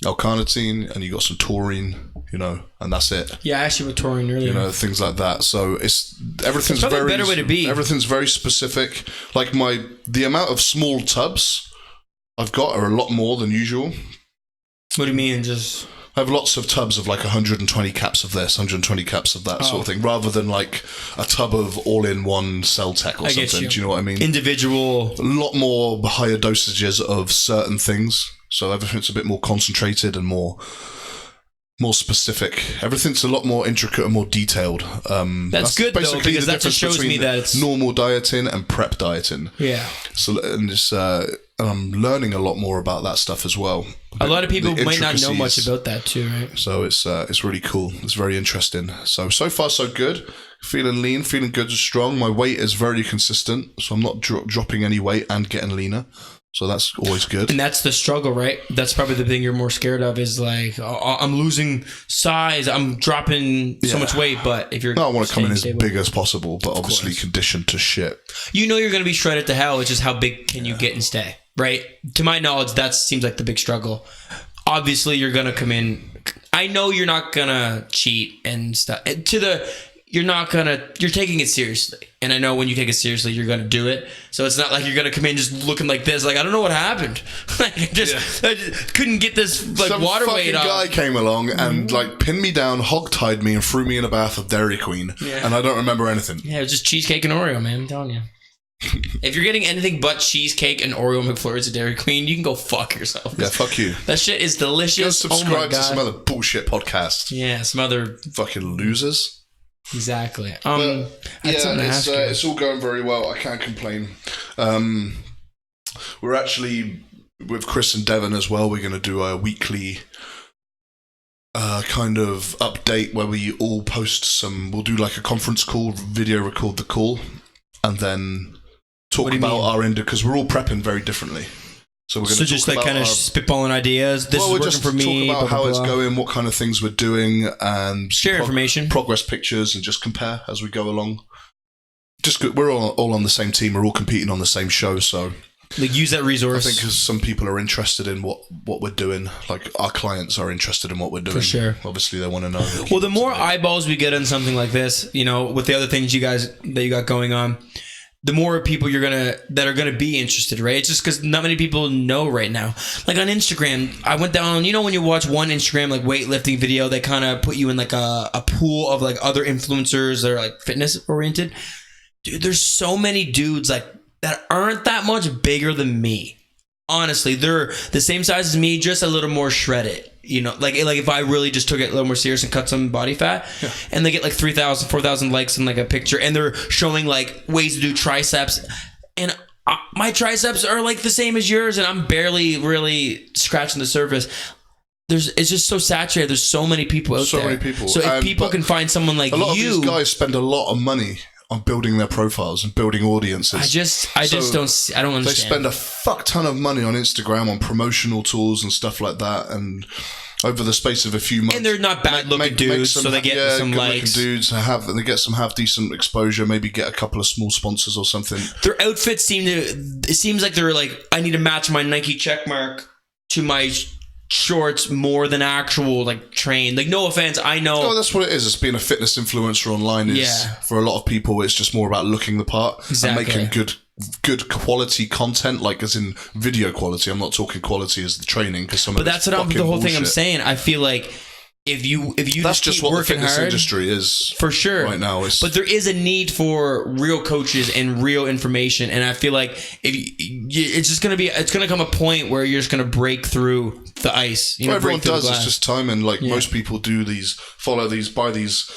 L-carnitine and you got some taurine, you know, and that's it. Yeah, I actually with taurine earlier. You know, things like that. So everything's very, a better way to be. Everything's very specific. Like the amount of small tubs I've got are a lot more than usual. What do you mean? Just I have lots of tubs of like 120 caps of this, 120 caps of that sort of thing, rather than like a tub of all-in-one Cell-Tech or something. Do you know what I mean? Individual. A lot more higher dosages of certain things. So everything's a bit more concentrated and more specific. Everything's a lot more intricate and more detailed. That's good though, because that just shows me that it's normal dieting and prep dieting. Yeah. So and I'm learning a lot more about that stuff as well. A lot of people might not know much about that too, right? So it's really cool. It's very interesting. So far so good. Feeling lean, feeling good and strong. My weight is very consistent, so I'm not dropping any weight and getting leaner. So that's always good. And that's the struggle, right? That's probably the thing you're more scared of is like, I'm losing size, I'm dropping so much weight, but if you're... No, I want to come in as big as possible, but obviously conditioned to shit. You know you're going to be shredded to hell, it's just how big can you get and stay, right? To my knowledge, that seems like the big struggle. Obviously, you're going to come in... I know you're not going to cheat and stuff. You're taking it seriously. And I know when you take it seriously, you're going to do it. So it's not like you're going to come in just looking like this. Like, I don't know what happened. Like, I just couldn't get this like some water weight off. Some fucking guy came along and like pinned me down, hog-tied me and threw me in a bath of Dairy Queen. Yeah. And I don't remember anything. Yeah, it was just cheesecake and Oreo, man. I'm telling you. If you're getting anything but cheesecake and Oreo McFlurries at Dairy Queen, you can go fuck yourself. Yeah, fuck you. That shit is delicious. Go subscribe to some other bullshit podcast. Yeah, some other... fucking losers. Exactly. It's all going very well. I can't complain. We're actually with Chris and Devon as well. We're going to do a weekly kind of update where we all post some. We'll do like a conference call, video record the call, and then talk about our end because we're all prepping very differently. So we're going to just like kind of spitballing ideas. This is working for me. Talk about how it's going, what kind of things we're doing, and share information, progress pictures, and just compare as we go along. Just good. We're all on the same team. We're all competing on the same show. So like use that resource. I think because some people are interested in what we're doing. Like our clients are interested in what we're doing. For sure. Obviously, they want to know. Well, the more eyeballs we get on something like this, you know, with the other things that you got going on, the more people that are gonna be interested, right? It's just because not many people know right now. Like on Instagram, I went down. You know when you watch one Instagram like weightlifting video, they kind of put you in like a pool of like other influencers that are like fitness oriented. Dude, there's so many dudes like that aren't that much bigger than me. Honestly, they're the same size as me, just a little more shredded. You know, like if I really just took it a little more serious and cut some body fat, and they get like 3,000, 4,000 likes in like a picture, and they're showing like ways to do triceps, and my triceps are like the same as yours, and I'm barely really scratching the surface. It's just so saturated. There's so many people out there. So many people. So if people can find someone like you, a lot of these guys spend a lot of money on building their profiles and building audiences. I don't understand. They spend a fuck ton of money on Instagram on promotional tools and stuff like that, and over the space of a few months, and they're not bad looking dudes, so they get some likes. Dudes have decent exposure, maybe get a couple of small sponsors or something. Their outfits seems like they're like, I need to match my Nike checkmark to my shorts more than actual like train. Like, no offense, I know. Oh, that's what it is. It's being a fitness influencer online. For a lot of people, it's just more about looking the part and making good quality content, like as in video quality. I'm not talking quality as the training, because some. But that's what the whole thing I'm saying. I feel like if you that's just what the fitness industry is for sure right now. But there is a need for real coaches and real information, and I feel like it's gonna come a point where you're just gonna break through the ice. What everyone does is just timing. Like most people do buy these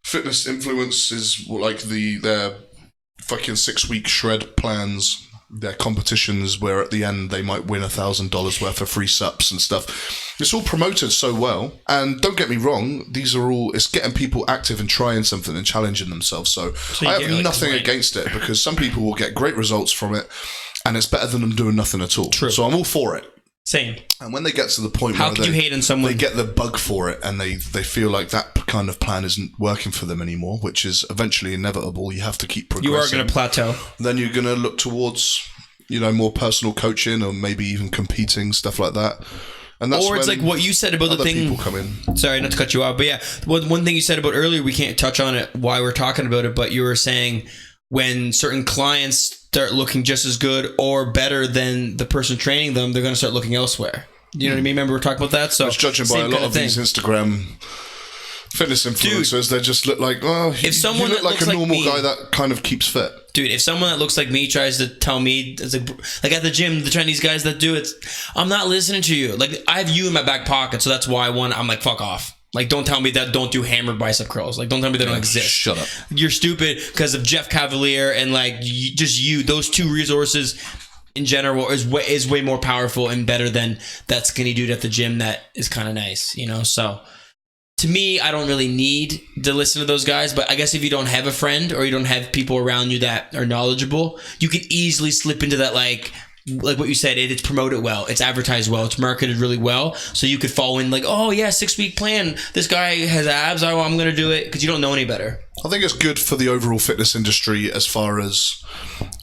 fitness influences, like their fucking 6-week shred plans. their competitions where at the end they might win $1,000 worth of free subs and stuff. It's all promoted so well, and don't get me wrong, it's getting people active and trying something and challenging themselves. So I have nothing against it, because some people will get great results from it, and it's better than them doing nothing at all. True. So I'm all for it. Same. And when they get to the point how where could you hate on someone? they get the bug for it, and they feel like that kind of plan isn't working for them anymore, which is eventually inevitable. You have to keep progressing. You are going to plateau. Then you're going to look towards, more personal coaching, or maybe even competing, stuff like that. And that's or it's like what you said about the thing. People come in. Sorry, not to cut you off, but yeah, one thing you said about earlier, we can't touch on it while we're talking about it, but you were saying when certain clients start looking just as good or better than the person training them, they're going to start looking elsewhere. You know what I mean? Remember we were talking about that? So it's judging by a lot of these Instagram fitness influencers. They just look like, if someone you look like a normal guy that kind of keeps fit. Dude, if someone that looks like me tries to tell me, it's like at the gym, the Chinese guys that do it, I'm not listening to you. Like, I have you in my back pocket, so that's why I'm like, fuck off. Like, don't tell me that don't do hammered bicep curls. Like, don't tell me they don't exist. Shut up. You're stupid because of Jeff Cavalier and like those two resources in general is way more powerful and better than that skinny dude at the gym that is kind of nice, So to me, I don't really need to listen to those guys, but I guess if you don't have a friend or you don't have people around you that are knowledgeable, you could easily slip into that like what you said, it's promoted well, it's advertised well, it's marketed really well, so you could fall in like, oh yeah, 6-week plan, this guy has abs, I'm gonna do it, because you don't know any better. I think it's good for the overall fitness industry as far as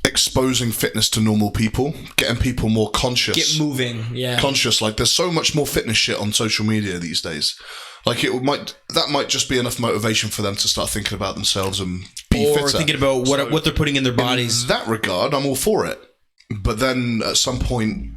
exposing fitness to normal people, getting people more conscious. Get moving, yeah. Conscious, like there's so much more fitness shit on social media these days. Like that might just be enough motivation for them to start thinking about themselves and be fitter. Or thinking about what they're putting in their bodies. In that regard, I'm all for it. But then at some point,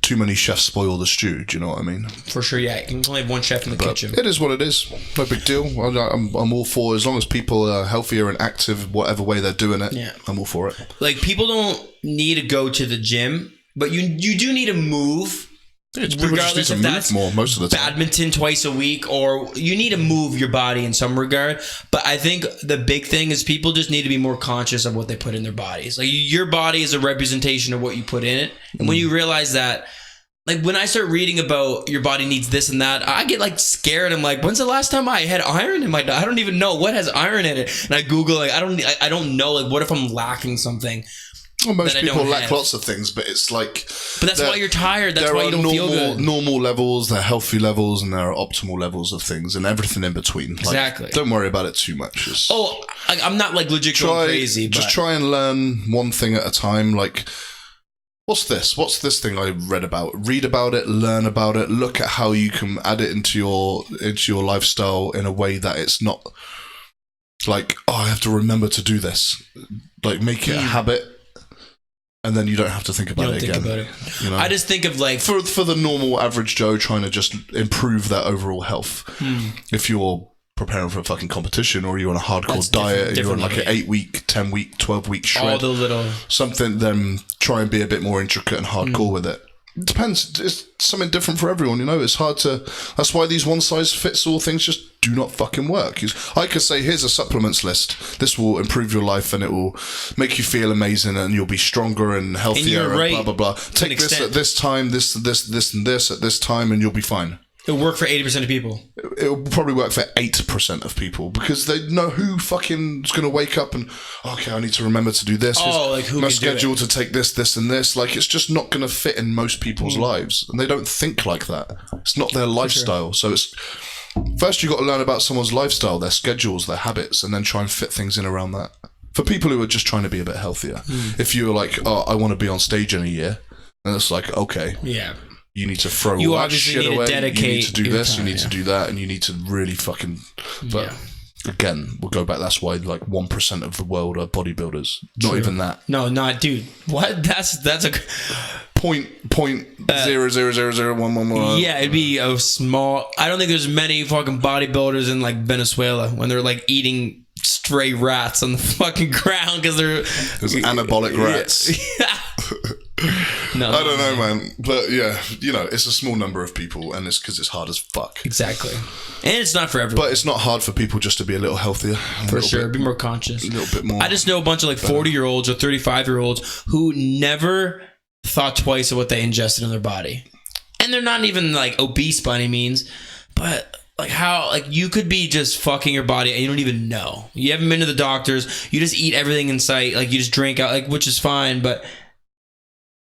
too many chefs spoil the stew. Do you know what I mean? For sure, yeah. You can only have one chef in the kitchen. It is what it is. No big deal. I'm all for, as long as people are healthier and active, whatever way they're doing it. Yeah. I'm all for it. Like, people don't need to go to the gym, but you do need to move. Regardless if that's more most of the time. Badminton twice a week, or you need to move your body in some regard. But I think the big thing is people just need to be more conscious of what they put in their bodies. Like, your body is a representation of what you put in it. And when you realize that, like, when I start reading about your body needs this and that, I get like scared. I'm like, when's the last time I had iron in my diet? I don't even know what has iron in it. And I Google, like, I don't know, like, what if I'm lacking something? Well, most people lack lots of things, but it's like... But that's why you're tired. That's why you don't feel good. There are normal levels, there are healthy levels, and there are optimal levels of things, and everything in between. Exactly. Like, don't worry about it too much. I'm not like legit going crazy. Just try and learn one thing at a time. Like, what's this? What's this thing I read about? Read about it, learn about it, look at how you can add it into your lifestyle in a way that it's not like, I have to remember to do this. Like, make it a habit. And then you don't have to think about it again. I just think of like... For the normal average Joe trying to just improve their overall health. If you're preparing for a fucking competition, or you're on a hardcore diet, you're on like an 8-week, 10-week, 12-week shred. All the little... Something, then try and be a bit more intricate and hardcore with it. It depends. It's something different for everyone, It's hard to... That's why these one-size-fits-all things just do not fucking work. I could say, here's a supplements list. This will improve your life and it will make you feel amazing and you'll be stronger and healthier and blah, blah, blah. Take this at this time, this and this at this time, and you'll be fine. It'll work for 80% of people. It'll probably work for 8% of people, because they know who fucking is going to wake up and, okay, I need to remember to do this. Like who my schedule to take this and this. Like, it's just not going to fit in most people's lives, and they don't think like that. It's not their lifestyle. So it's first you got to learn about someone's lifestyle, their schedules, their habits, and then try and fit things in around that. For people who are just trying to be a bit healthier, if you're like, I want to be on stage in a year, and it's like, okay, yeah. You need to throw all that shit away. You need to do this, you need to do that, and you need to really fucking... But again, we'll go back. That's why like 1% of the world are bodybuilders. Not even that. No, not... Dude, what? That's a... Point 0.0000111. Yeah, it'd be a small... I don't think there's many fucking bodybuilders in like Venezuela when they're like eating stray rats on the fucking ground because they're... There's anabolic rats. No, I don't know, man. But yeah, it's a small number of people, and it's because it's hard as fuck. Exactly. And it's not for everyone. But it's not hard for people just to be a little healthier. For sure. Be more conscious. A little bit more. I just know a bunch of 40-year-olds or 35-year-olds who never thought twice of what they ingested in their body. And they're not even obese by any means, but how you could be just fucking your body and you don't even know. You haven't been to the doctors. You just eat everything in sight. You just drink out, which is fine, but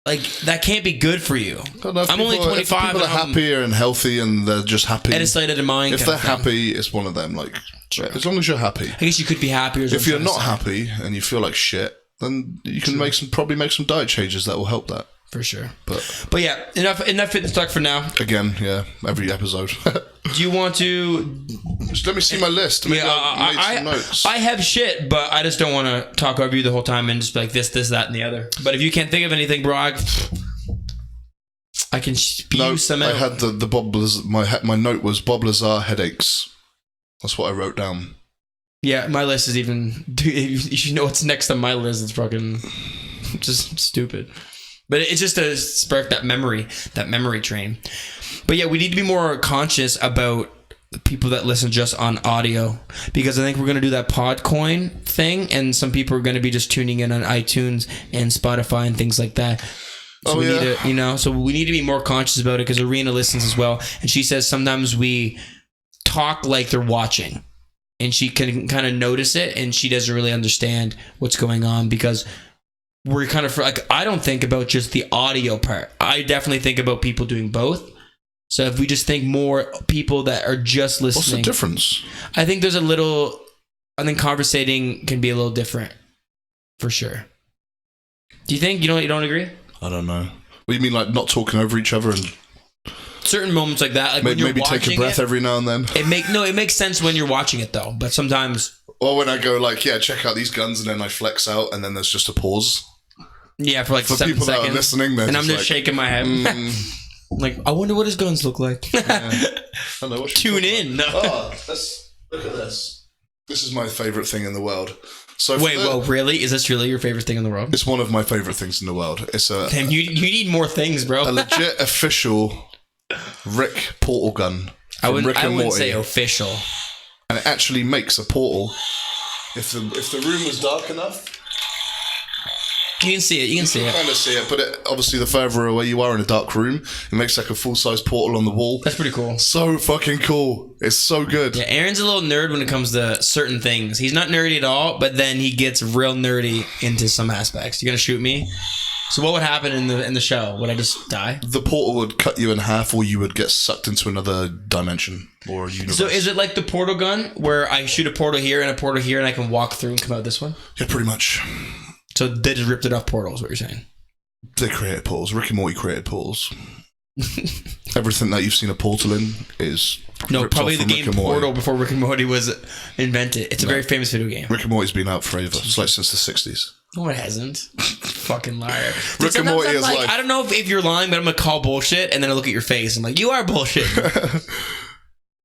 that can't be good for you. I'm only 25. If people are happier and healthy and they're just happy. At a state of mind. If they're happy, it's one of them. Sure. As long as you're happy. I guess you could be happier. If you're not happy and you feel like shit, then you can probably make some diet changes that will help that. For sure. But yeah, enough fitness talk for now. Again, yeah, every episode. Do you want to... Just let me see my list. I made some notes. I have shit, but I just don't want to talk over you the whole time and just be like this, that, and the other. But if you can't think of anything, bro, I can spew some out. I had the Bob Lazar... My note was Bob Lazar headaches. That's what I wrote down. Yeah, my list is even... You should know what's next on my list. It's fucking... just stupid. But it's just to spark that memory train. But yeah, we need to be more conscious about the people that listen just on audio, because I think we're going to do that Podcoin thing, and some people are going to be just tuning in on iTunes and Spotify and things like that. So we need to, so we need to be more conscious about it, because Arena listens as well, and she says sometimes we talk like they're watching, and she can kind of notice it, and she doesn't really understand what's going on, because we're kind of I don't think about just the audio part. I definitely think about people doing both. So if we just think more people that are just listening. What's the difference? I think there's I think conversating can be a little different. For sure. Do you think? You don't agree? I don't know. What do you mean, not talking over each other and... Certain moments like that. Maybe take a breath every now and then. It makes sense when you're watching it though. But sometimes... Or when I go check out these guns, and then I flex out, and then there's just a pause. Yeah, for 7 people seconds. That are listening, and I'm just shaking my head. I wonder what his guns look like. I know, tune in. No. Oh, look at this. This is my favorite thing in the world. So really? Is this really your favorite thing in the world? It's one of my favorite things in the world. It's a... Damn, you need more things, bro. A legit official Rick portal gun. I wouldn't say official. And it actually makes a portal. If the room was dark enough... You can see it. You can kind of see it, but obviously the further away you are in a dark room, it makes a full-size portal on the wall. That's pretty cool. So fucking cool. It's so good. Yeah, Aaron's a little nerd when it comes to certain things. He's not nerdy at all, but then he gets real nerdy into some aspects. You gonna shoot me? So what would happen in the show? Would I just die? The portal would cut you in half, or you would get sucked into another dimension or a universe. So is it like the portal gun, where I shoot a portal here and a portal here, and I can walk through and come out this one? Yeah, pretty much. So they just ripped it off portals, what you're saying? They created portals. Rick and Morty created portals. Everything that you've seen a portal in is... No, probably the game Portal before Rick and Morty was invented. It's a very famous video game. Rick and Morty's been out forever. It's since the 60s. No, it hasn't. Fucking liar. Rick and Morty is I don't know if you're lying, but I'm going to call bullshit, and then I look at your face. I'm like, you are bullshit.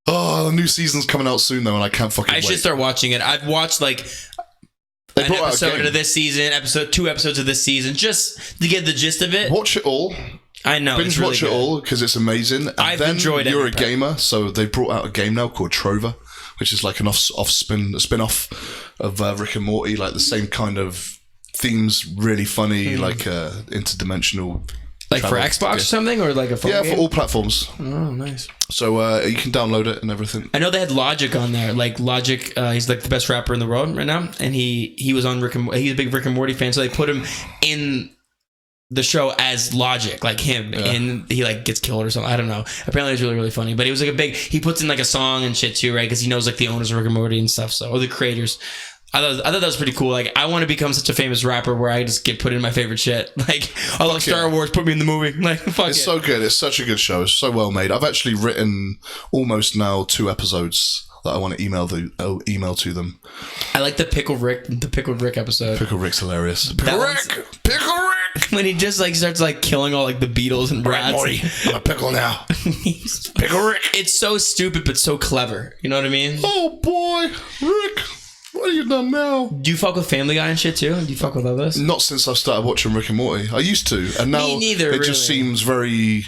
Oh, the new season's coming out soon, though, and I can't fucking wait. I should start watching it. I've watched, an episode of this season, 2 episodes of this season, just to get the gist of it. Watch it all. I know. Binge watch it all, because it's amazing. And I've enjoyed it. You're a gamer, so they brought out a game now called Trover, which is like an spin-off of Rick and Morty, the same kind of themes, really funny, interdimensional. For Xbox or something, or a phone game? For all platforms. Oh, nice. So you can download it and everything. I know they had Logic on there. Logic, he's the best rapper in the world right now, and he was on he's a big Rick and Morty fan, so they put him in the show as Logic, him, and he like gets killed or something. I don't know. Apparently it's really, really funny. But he was like a big, he puts in like a song and shit too, right? Because he knows like the owners of Rick and Morty and stuff, so, or the creators. I thought that was pretty cool. Like, I want to become such a famous rapper where I just get put in my favorite shit. Like, I love Star Wars, put me in the movie. Like, fuck it's so good. It's such a good show. It's so well made. I've actually written almost now 2 episodes that I want to email to them. I like the Pickled Rick episode. Pickled Rick's hilarious. Pickle Rick! When he just like starts like killing all like the beetles and rats. Morty, I'm a pickle now. Pickle Rick. It's so stupid but so clever. You know what I mean? Oh boy, Rick. what have you done now? Do you fuck with Family Guy and shit too? Do you fuck with all this? Not since I've started watching Rick and Morty. I used to, and now Me neither, it just seems very.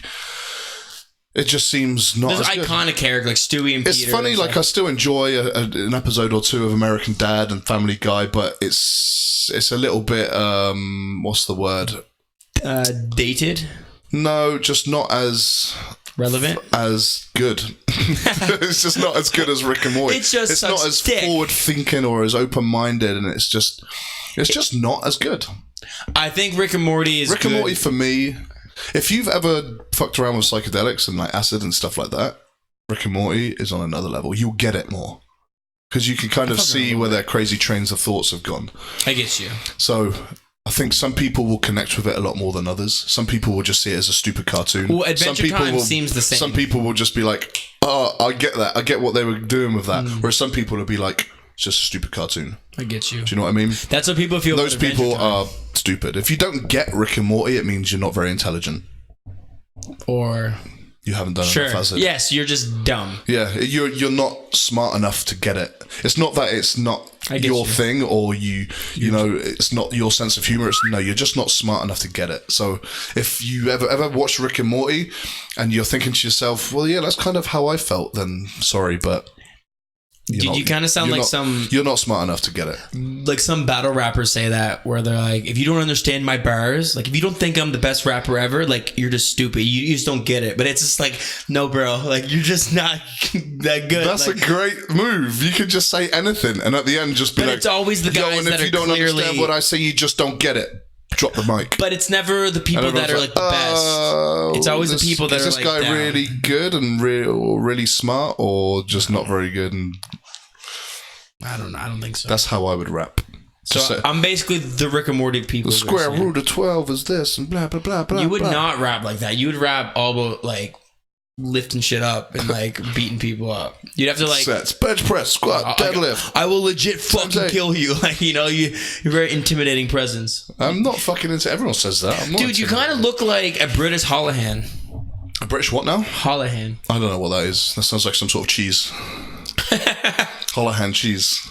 It just seems not. There's as good. iconic characters like Stewie and Peter. It's funny, like I still enjoy an episode or two of American Dad and Family Guy, but it's a little bit what's the word? Dated? No, just not as relevant as good. It's just not as good as Rick and Morty. It's not as forward thinking or as open minded, and it's just not as good. I think Rick and Morty is Rick and Morty for me. If you've ever fucked around with psychedelics and like acid and stuff like that, Rick and Morty is on another level. You'll get it more because you can kind of see where their crazy trains of thoughts have gone. I get you. So I think some people will connect with it a lot more than others. Some people will just see it as a stupid cartoon. Well, Adventure Time seems the same. Some people will just be like, oh, I get that. I get what they were doing with that. Whereas some people will be like, it's just a stupid cartoon. I get you. Do you know what I mean? That's what people feel. Those people are stupid. If you don't get Rick and Morty, it means you're not very intelligent. Or you haven't done enough acid. Yes, you're just dumb. Yeah, you're not smart enough to get it. It's not that it's not your thing, or you know, it's not your sense of humor. It's no, you're just not smart enough to get it. So if you ever watch Rick and Morty and you're thinking to yourself, well, yeah, that's kind of how I felt, then sorry, but you kind of sound like you're not smart enough to get it. Like some battle rappers say that, where they're like, if you don't understand my bars, like if you don't think I'm the best rapper ever, like you're just stupid. You just don't get it. But it's just like, no, bro, like you're just not that good. That's like, a great move. You could just say anything, and at the end, just be like, it's always the guys that are clearly. If you don't understand what I say, you just don't get it. Drop the mic. But it's never the people that are like the best. It's always the people that are like, is this guy really good and really smart, or just not very good? And I don't think so. That's how I would rap. So I'm basically the Rick and Morty people. The square root of 12 is this, and blah blah blah blah. You would not rap like that. You would rap all about like lifting shit up and like beating people up. You'd have to like sets, bench press, squat, deadlift. I will legit fucking kill you. Like, you know, you're very intimidating presence. I'm not fucking into. Everyone says that. I'm not. Dude, you kind of look like a British Holohan. A British what now? Holohan. I don't know what that is. That sounds like some sort of cheese. Holohan cheese.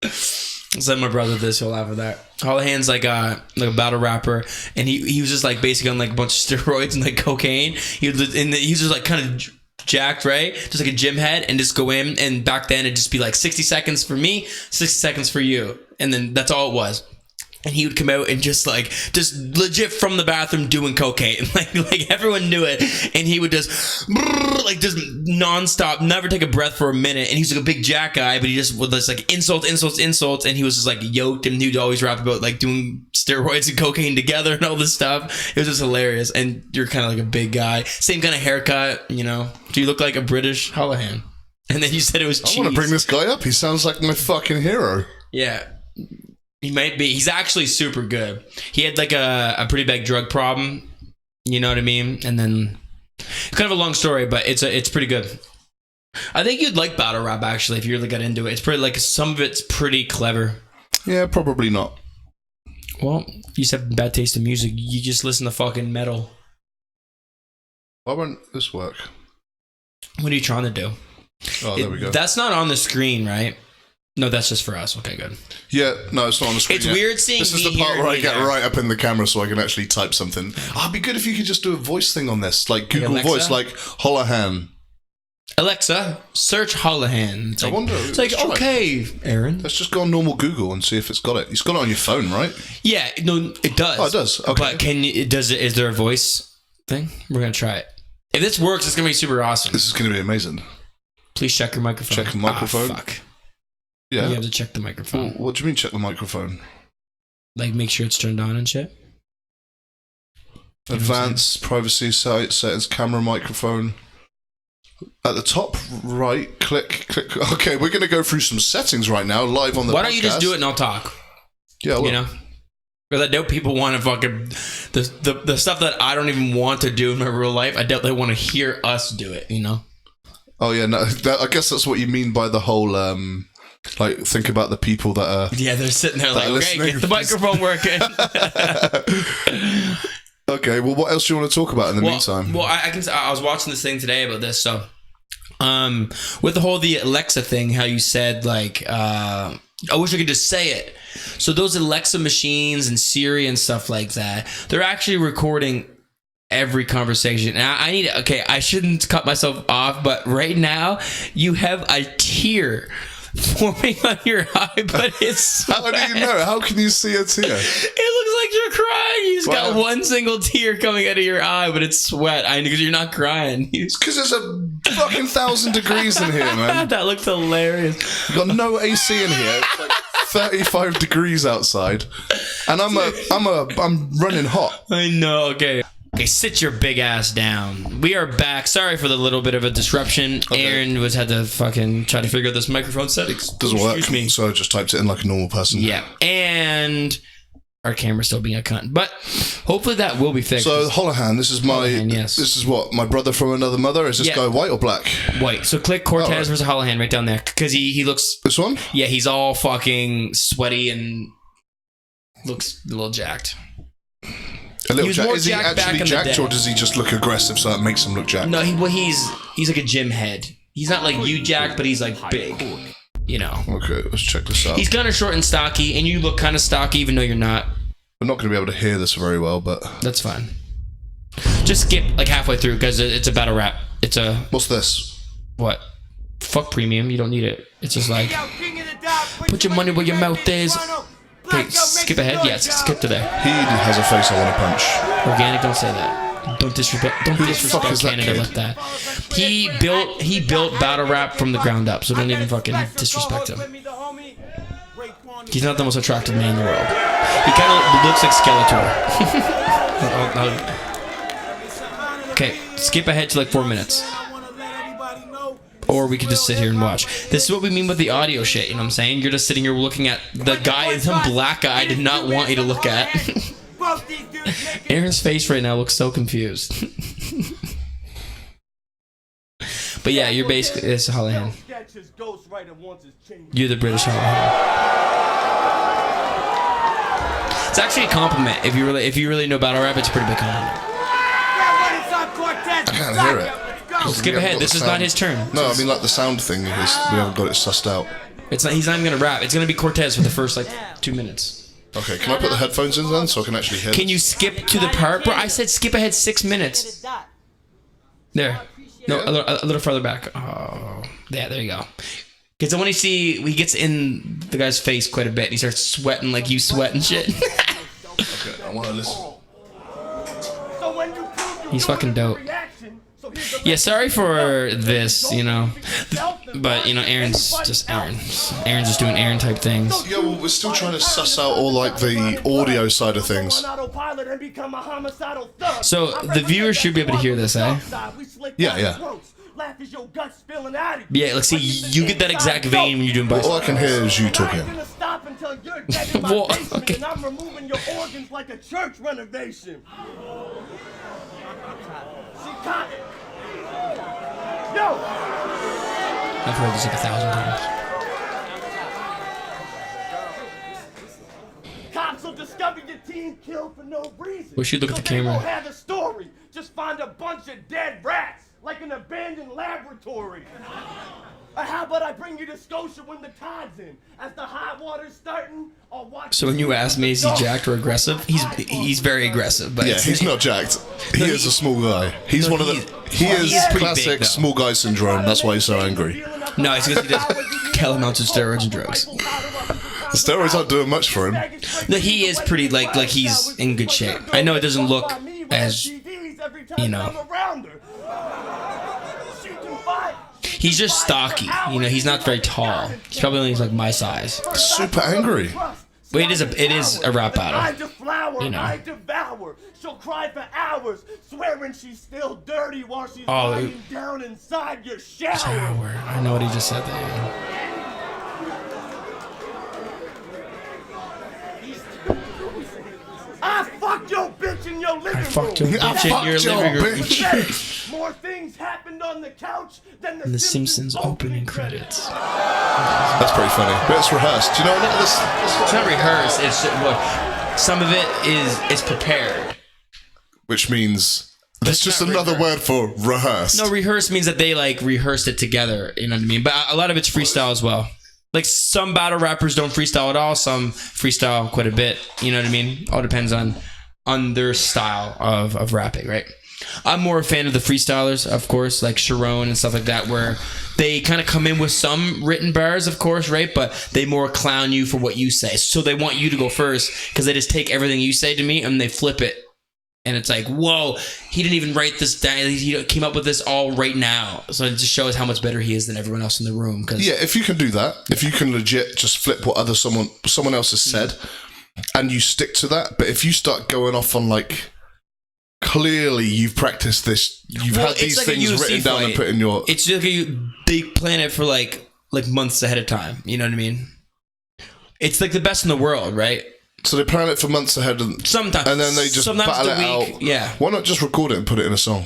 Said my brother this, he'll laugh at that. Holohan's like a battle rapper, and he was just like basically on like a bunch of steroids and like cocaine. He was just like kind of jacked, right? Just like a gym head, and just go in. And back then it'd just be like 60 seconds for me, 60 seconds for you, and then that's all it was. And he would come out and just legit from the bathroom doing cocaine. Like everyone knew it. And he would just nonstop, never take a breath for a minute. And he's like a big jack guy, but he just would just like insults. And he was just like yoked, and he'd always rap about like doing steroids and cocaine together and all this stuff. It was just hilarious. And you're kind of like a big guy. Same kind of haircut, you know. Do you look like a British Holohan? And then you said it was cheese. I want to bring this guy up. He sounds like my fucking hero. Yeah. He might be. He's actually super good. He had like a pretty big drug problem. You know what I mean? And then it's kind of a long story, but it's pretty good. I think you'd like battle rap actually if you really got into it. It's pretty like some of it's pretty clever. Yeah, probably not. Well, you just have bad taste in music. You just listen to fucking metal. Why won't this work? What are you trying to do? Oh, there we go. That's not on the screen, right? No, that's just for us. Okay, good. Yeah, no, it's not on the screen. It's weird seeing this is the part where I get right up in the camera so I can actually type something. Oh, it'd be good if you could just do a voice thing on this, like Google Voice, like Holohan. Alexa, search Holohan. It's like, I wonder. It's like, okay, Aaron. Let's just go on normal Google and see if it's got it. It's got it on your phone, right? Yeah, no, it does. Oh, it does. Okay. But is there a voice thing? We're going to try it. If this works, it's going to be super awesome. This is going to be amazing. Please check your microphone. Check the microphone. Fuck. Yeah. You have to check the microphone. What do you mean check the microphone? Like make sure it's turned on and shit? Advanced privacy site settings, camera, microphone. At the top right, click. Okay, we're going to go through some settings right now, live on the podcast. Why don't you just do it and I'll talk? Yeah, well. You know? Because I doubt people want to fucking... The stuff that I don't even want to do in my real life, I doubt they want to hear us do it, you know? Oh, yeah, no, I guess that's what you mean by the whole... like, think about the people that are... Yeah, they're sitting there like, okay, get the microphone working. Okay, well, what else do you want to talk about in the meantime? Well, I was watching this thing today about this, so... with the Alexa thing, how you said, like, I wish I could just say it. So those Alexa machines and Siri and stuff like that, they're actually recording every conversation. And I need to, okay, I shouldn't cut myself off, but right now you have a tear forming on your eye, but it's How do you know? How can you see a tear? It looks like you're crying. You just got one single tear coming out of your eye, but it's sweat. I know, because you're not crying. It's because there's a fucking 1,000 degrees in here, man. That looks hilarious. We've got no AC in here. It's like 35 degrees outside, and I'm running hot. I know. Okay, sit your big ass down. We are back. Sorry for the little bit of a disruption. Okay. Aaron had to fucking try to figure out this microphone settings. Doesn't work. Excuse me. So I just typed it in like a normal person. Yeah, and our camera's still being a cunt, but hopefully that will be fixed. So Holland, this is this is what, my brother from another mother. Is this guy white or black? White. So click Cortez versus Holland right down there, because he looks. This one? Yeah, he's all fucking sweaty and looks a little jacked. A little jacked. Is he actually jacked, or does he just look aggressive so it makes him look jacked? No, he's like a gym head. He's not like you jacked, but he's like big. You know. Okay, let's check this out. He's kind of short and stocky, and you look kind of stocky, even though you're not. I'm not going to be able to hear this very well, but that's fine. Just skip like halfway through, because it's a battle rap. It's a. What's this? What? Fuck premium. You don't need it. It's just like put your money where your mouth is. Okay, skip ahead. Yes, skip to there. He has a face I want to punch. Organic, don't say that. Don't disrespect Canada like that. He built battle rap from the ground up, so don't even fucking disrespect him. He's not the most attractive man in the world. He kind of looks like Skeletor. Okay, skip ahead to like 4 minutes. Or we could just sit here and watch. This is what we mean with the audio shit, you know what I'm saying? You're just sitting here looking at the guy, some black guy I did not want you to look at. Aaron's face right now looks so confused. But yeah, you're basically, it's Holland. You're the British Holland. It's actually a compliment. If you really know battle rap, it's a pretty big compliment. I can't hear it. Skip ahead. This is not his turn. No, I mean like the sound thing. We haven't got it sussed out. It's not. He's not even gonna rap. It's gonna be Cortez for the first like 2 minutes. Okay, can I put the headphones in then so I can actually hear? Can you skip to the part, bro? I said skip ahead 6 minutes. There. No, a little further back. Oh, yeah. There you go. Because then when he gets in the guy's face quite a bit, and he starts sweating like you sweat and shit. Okay, I want to listen. He's fucking dope. Yeah, sorry for this, you know. But, you know, Aaron's just Aaron. Aaron's just doing Aaron type things. Yeah, well, we're still trying to suss out all, like, the audio side of things. So, the viewers should be able to hear this, eh? Yeah. Yeah, like, see, you get that exact vein when you're doing bicep. All I can hear is you talking. Well, okay. I'm removing your organs like a church renovation. Yo! I've heard this like 1,000 times. Cops will discover your teen killed for no reason. We should look at the camera. They don't have a story. Just find a bunch of dead rats, like an abandoned laboratory. How about I bring you to Scotia when the tide's in? As the hot water's starting, I'll watch. So when you ask me, is he jacked or aggressive? He's very aggressive, but yeah, he's not jacked. He is a small guy. He's one of the. He is classic big, small guy syndrome. That's why he's so angry. No, it's because he does hell amounts of steroids and drugs. The steroids aren't doing much for him. No, he is pretty like he's in good shape. I know it doesn't look as, you know. He's just stocky, you know. He's not very tall. He's probably only like my size. Super angry. But it is a rap battle, you know. I devour. She'll cry for hours, swearing she's still dirty while she's lying down inside your shower. I know what he just said there. I fucked your bitch in your living room. I fucked your bitch in your living room. More things happened on the couch than the Simpsons opening credits. That's pretty funny. But it's rehearsed. Do you know what this? It's not rehearsed. It's look. Some of it is prepared. Which means that's just another word for rehearsed. No, rehearsed means that they like rehearsed it together. You know what I mean? But a lot of it's freestyle as well. Like some battle rappers don't freestyle at all. Some freestyle quite a bit. You know what I mean? All depends on their style of rapping, right? I'm more a fan of the freestylers, of course, like Sharon and stuff like that, where they kind of come in with some written bars, of course, right? But they more clown you for what you say. So they want you to go first because they just take everything you say to me and they flip it. And it's like, whoa, he didn't even write this down. He came up with this all right now. So it just shows how much better he is than everyone else in the room. Yeah, if you can do that, if you can legit just flip what someone else has said and you stick to that. But if you start going off on like, clearly you've practiced this, you've had these like things written down and put in your... It's just like they plan it for like months ahead of time. You know what I mean? It's like the best in the world, right? So they plan it for months ahead, sometimes, and then they just battle it out. Yeah. Why not just record it and put it in a song?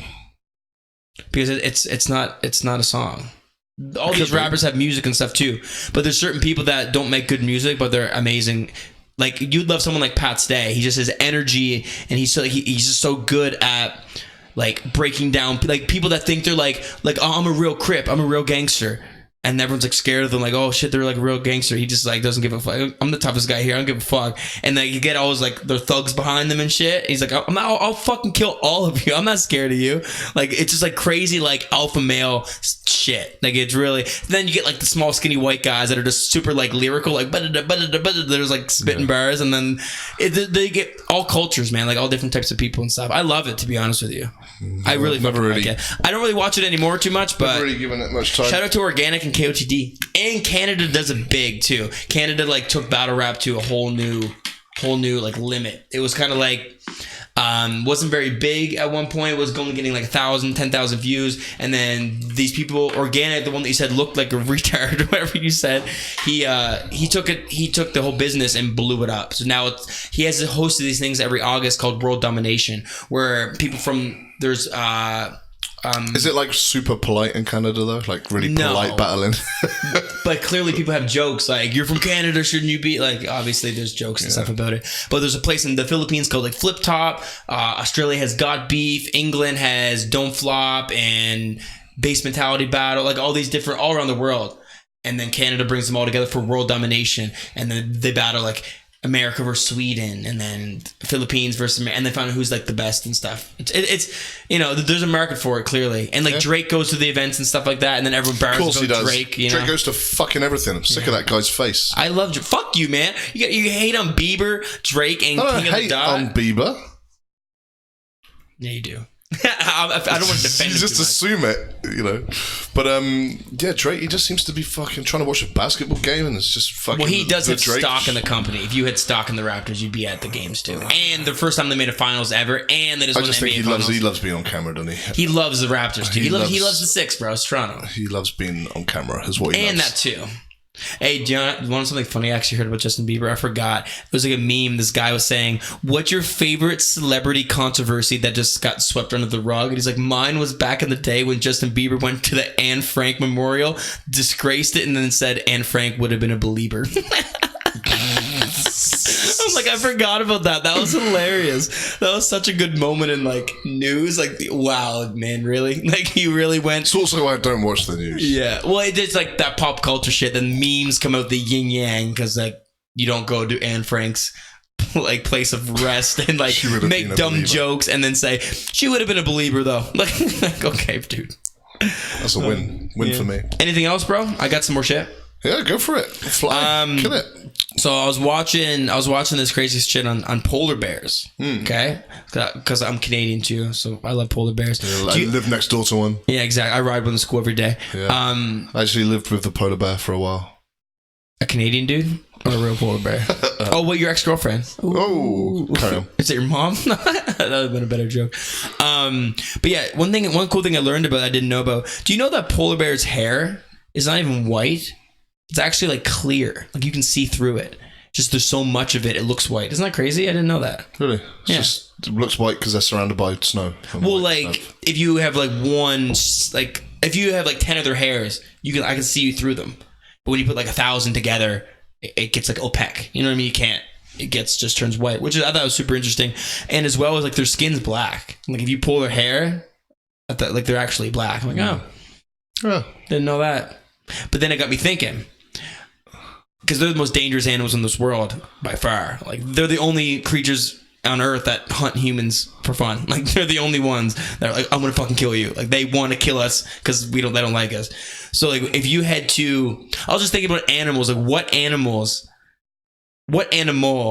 Because it's not a song. All these rappers have music and stuff too, but there's certain people that don't make good music, but they're amazing. Like you'd love someone like Pat Stay. He just has energy, and he's just so good at like breaking down like people that think they're like oh, I'm a real Crip, I'm a real gangster. And everyone's like scared of them, like, oh shit, they're like a real gangster. He just like doesn't give a fuck. I'm the toughest guy here. I don't give a fuck. And then you get all his like their thugs behind them and shit. He's like, I'll fucking kill all of you. I'm not scared of you. Like it's just like crazy like alpha male shit. Like it's really. Then you get like the small skinny white guys that are just super like lyrical, like there's like spitting bars, and then they get all cultures, man, like all different types of people and stuff. I love it, to be honest with you. I really never really. Like it. I don't really watch it anymore too much, but never really given it much time. Shout out to Organic and KOTD. And Canada does it big too. Canada like took battle rap to a whole new like limit. It was kind of like wasn't very big at one point. It was only getting like 1,000, 10,000 views, and then these people, Organic, the one that you said looked like a retard or whatever you said, he took the whole business and blew it up. So now he has a host of these things every August called World Domination, where people from there's is it like super polite in Canada though? Like really polite battling? But clearly people have jokes like, you're from Canada, shouldn't you be? Like obviously there's jokes and stuff about it. But there's a place in the Philippines called like Flip Top. Australia has Got Beef. England has Don't Flop and Base Mentality Battle. Like all these different, all around the world. And then Canada brings them all together for World Domination. And then they battle like America versus Sweden, and then Philippines versus America, and they find out who's like the best and stuff. It's you know, there's a market for it clearly, and like Drake goes to the events and stuff like that, and then everyone barrels about Drake. You know? Drake goes to fucking everything. I'm sick of that guy's face. I love fuck you, man. You hate on Bieber, Drake, and King of the Dot. I don't hate on Bieber. Yeah, you do. I don't want to defend him. You just assume it, you know. But yeah, Drake, he just seems to be fucking trying to watch a basketball game, and it's just fucking. Well, he does have Drake stock in the company. If you had stock in the Raptors, you'd be at the games too. And the first time they made a finals ever, and they just won the NBA finals. He loves being on camera, doesn't he? He loves the Raptors too. He loves the Six, bro. It's Toronto. He loves being on camera, is what he loves. And that too. Hey, do you want something funny I actually heard about Justin Bieber? I forgot. It was like a meme. This guy was saying, what's your favorite celebrity controversy that just got swept under the rug? And he's like, mine was back in the day when Justin Bieber went to the Anne Frank Memorial, disgraced it, and then said Anne Frank would have been a believer. I was like, I forgot about that. That was hilarious. That was such a good moment in like news. Like, wow, man, really? Like, he really went. It's also why I don't watch the news. Yeah, well, it's like that pop culture shit. Then memes come out the yin yang because like you don't go to Anne Frank's like place of rest and like make dumb jokes and then say she would have been a believer though. Like okay, dude. That's a win for me. Anything else, bro? I got some more shit. Yeah, go for it. Fly, kill it. So I was watching this crazy shit on polar bears. Okay, because I'm Canadian too, so I love polar bears. Yeah, I live next door to one. Yeah, exactly. I ride one to school every day. Yeah. I actually lived with the polar bear for a while. A Canadian dude or a real polar bear? Oh, well, your ex-girlfriend. Oh, carry on. Is it your mom? That would have been a better joke. But yeah, one cool thing I learned about I didn't know about. Do you know that polar bear's hair is not even white? It's actually like clear. Like you can see through it. Just there's so much of it, it looks white. Isn't that crazy? I didn't know that. Really? It looks white because they're surrounded by snow. Well, like if you have like if you have like 10 of their hairs, I can see you through them. But when you put like 1,000 together, it gets like opaque. You know what I mean? You can't. It just turns white, which I thought was super interesting. And as well as like their skin's black. Like if you pull their hair, like they're actually black. I'm like, oh, didn't know that. But then it got me thinking. because they're the most dangerous animals in this world by far. Like they're the only creatures on Earth that hunt humans for fun. Like they're the only ones that are like, I'm gonna fucking kill you. Like they want to kill us because they don't like us. So like if you had to, I was just thinking about animals. Like what animal,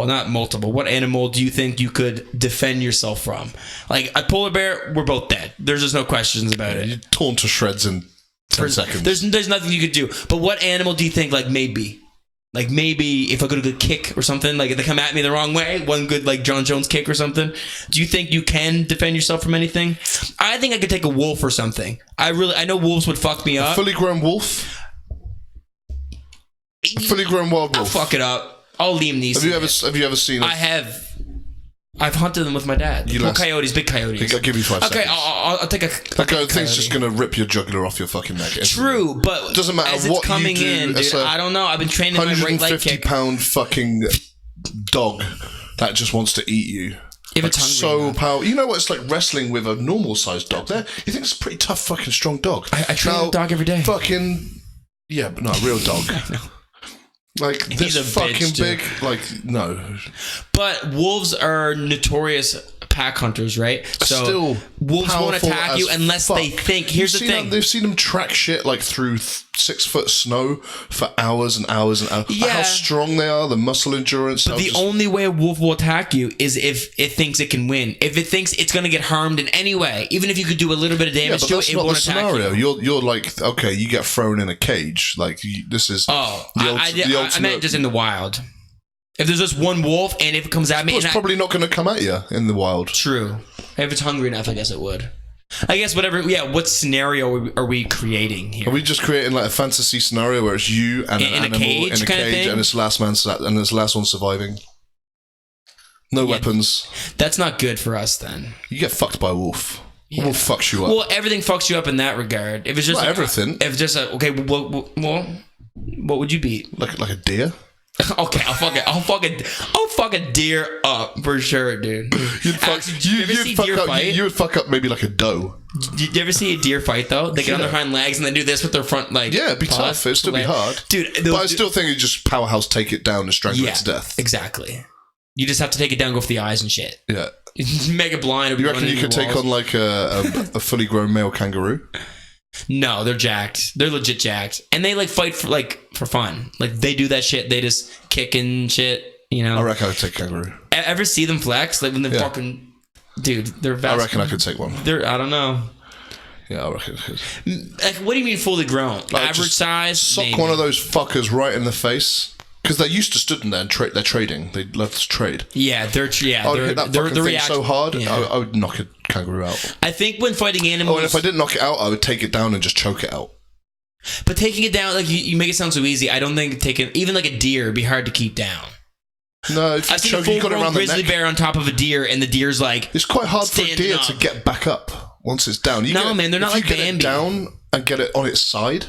not multiple, what animal do you think you could defend yourself from? Like a polar bear, we're both dead. There's just no questions about it. You're torn to shreds in 10 seconds. There's nothing you could do. But what animal do you think like maybe? Like maybe if I got a good kick or something, like if they come at me the wrong way, one good like Jon Jones kick or something, do you think you can defend yourself from anything? I think I could take a wolf or something. I know wolves would fuck me up. A fully grown wolf? A fully grown wild wolf? I'll fuck it up. I'll Liam Neeson. Have you ever seen? I have. I've hunted them with my dad. Coyotes, big coyotes. I'll give you 5 seconds. Okay, I'll take a. That thing's just gonna rip your jugular off your fucking neck. True, but doesn't matter as what it's coming you do, in, dude. I don't know. I've been training my right leg kick. 150-pound fucking dog that just wants to eat you. If like it's hungry, so powerful. You know what it's like wrestling with a normal sized dog. There, you think it's a pretty tough, fucking strong dog. I train a dog every day. Fucking yeah, but not a real dog. I know. Like this fucking big, like no. But wolves are notorious pack hunters, right? So still wolves won't attack you unless they think. Here's the thing: they've seen them track shit like through 6 foot snow for hours and hours and hours. Yeah. Like how strong they are, the muscle endurance. But the only way a wolf will attack you is if it thinks it can win. If it thinks it's going to get harmed in any way, even if you could do a little bit of damage to it, it won't attack you. You're like, okay, you get thrown in a cage. Like this is. I meant just in the wild. If there's just one wolf and if it comes at me... Well, it's probably not going to come at you in the wild. True. If it's hungry enough, I guess it would. I guess whatever... Yeah, what scenario are we creating here? Are we just creating like a fantasy scenario where it's you and an animal in a cage and it's last one surviving? No weapons. That's not good for us then. You get fucked by a wolf. Yeah. A wolf fucks you up. Well, everything fucks you up in that regard. If it's just... Not everything. If it's just a... Okay, well, what would you beat? Like a deer? Okay, I'll fuck a deer up for sure, dude. You would fuck up maybe like a doe. Did you ever see a deer fight though? They get on their hind legs and they do this with their front like. Yeah, it'd be tough. It'd still be hard, dude. But I still think you just powerhouse take it down and strangle it to death. Exactly. You just have to take it down, go for the eyes and shit. Yeah. Make it blind. You reckon you could take on like a fully grown male kangaroo? No, they're jacked. They're legit jacked, and they like fight for fun. Like they do that shit. They just kick and shit. You know. I reckon I could take kangaroo. Ever see them flex? Like when they're fucking, dude. They're vast. I reckon I could take one. I don't know. Yeah, I reckon I could. Like, what do you mean fully grown? Like, average size? Sock maybe. One of those fuckers right in the face. Because they're used to stood in there and they're trading. They love to trade. Yeah, I would hit that fucking thing so hard, yeah. I would knock a kangaroo out. I think when fighting animals... Oh, and if I didn't knock it out, I would take it down and just choke it out. But taking it down, like you make it sound so easy. I don't think taking... Even like a deer would be hard to keep down. No, if I've seen a full-grown grizzly bear on top of a deer and the deer's like... It's quite hard for a deer to get back up once it's down. Man, they're not like Bambi. If you get it down and get it on its side...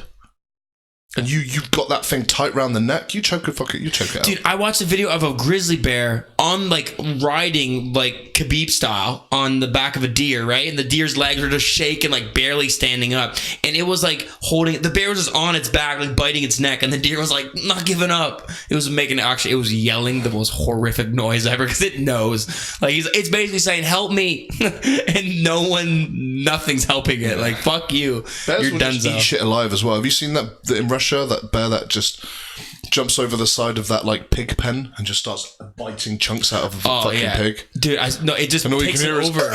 And you've got that thing tight around the neck, you choke it out. Dude, I watched a video of a grizzly bear on like riding like Khabib style on the back of a deer, right? And the deer's legs were just shaking, like barely standing up. And it was like holding, the bear was just on its back, like biting its neck, and the deer was like not giving up. It was it was yelling the most horrific noise ever because it knows. Like it's basically saying, help me. And nothing's helping it. Like, fuck you. Bears You're will just eat shit alive as well. Have you seen that in Russia, that bear that just jumps over the side of that like pig pen and just starts biting chunks out of a fucking pig? Dude, it just takes it over.